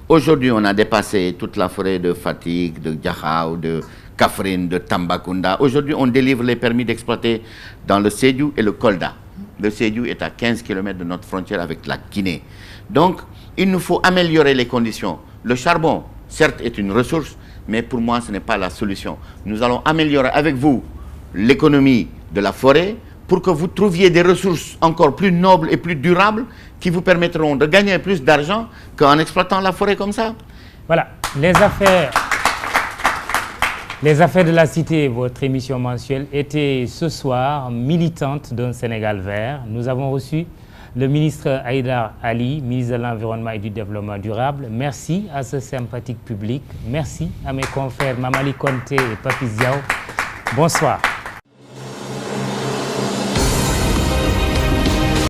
Aujourd'hui, on a dépassé toute la forêt de Fatick, de Diakhao, de Kaffrine, de Tambacounda. Aujourd'hui, on délivre les permis d'exploiter dans le Sédhiou et le Kolda. Le Sédhiou est à 15 km de notre frontière avec la Guinée. Donc, il nous faut améliorer les conditions. Le charbon, certes, est une ressource, mais pour moi, ce n'est pas la solution. Nous allons améliorer avec vous l'économie de la forêt pour que vous trouviez des ressources encore plus nobles et plus durables qui vous permettront de gagner plus d'argent qu'en exploitant la forêt comme ça. Voilà, les affaires de la cité, votre émission mensuelle, était ce soir militante d'un Sénégal vert. Nous avons reçu le ministre Haïdar Ali, ministre de l'Environnement et du Développement durable. Merci à ce sympathique public. Merci à mes confrères Mamali Konté et Papi Diaw. Bonsoir.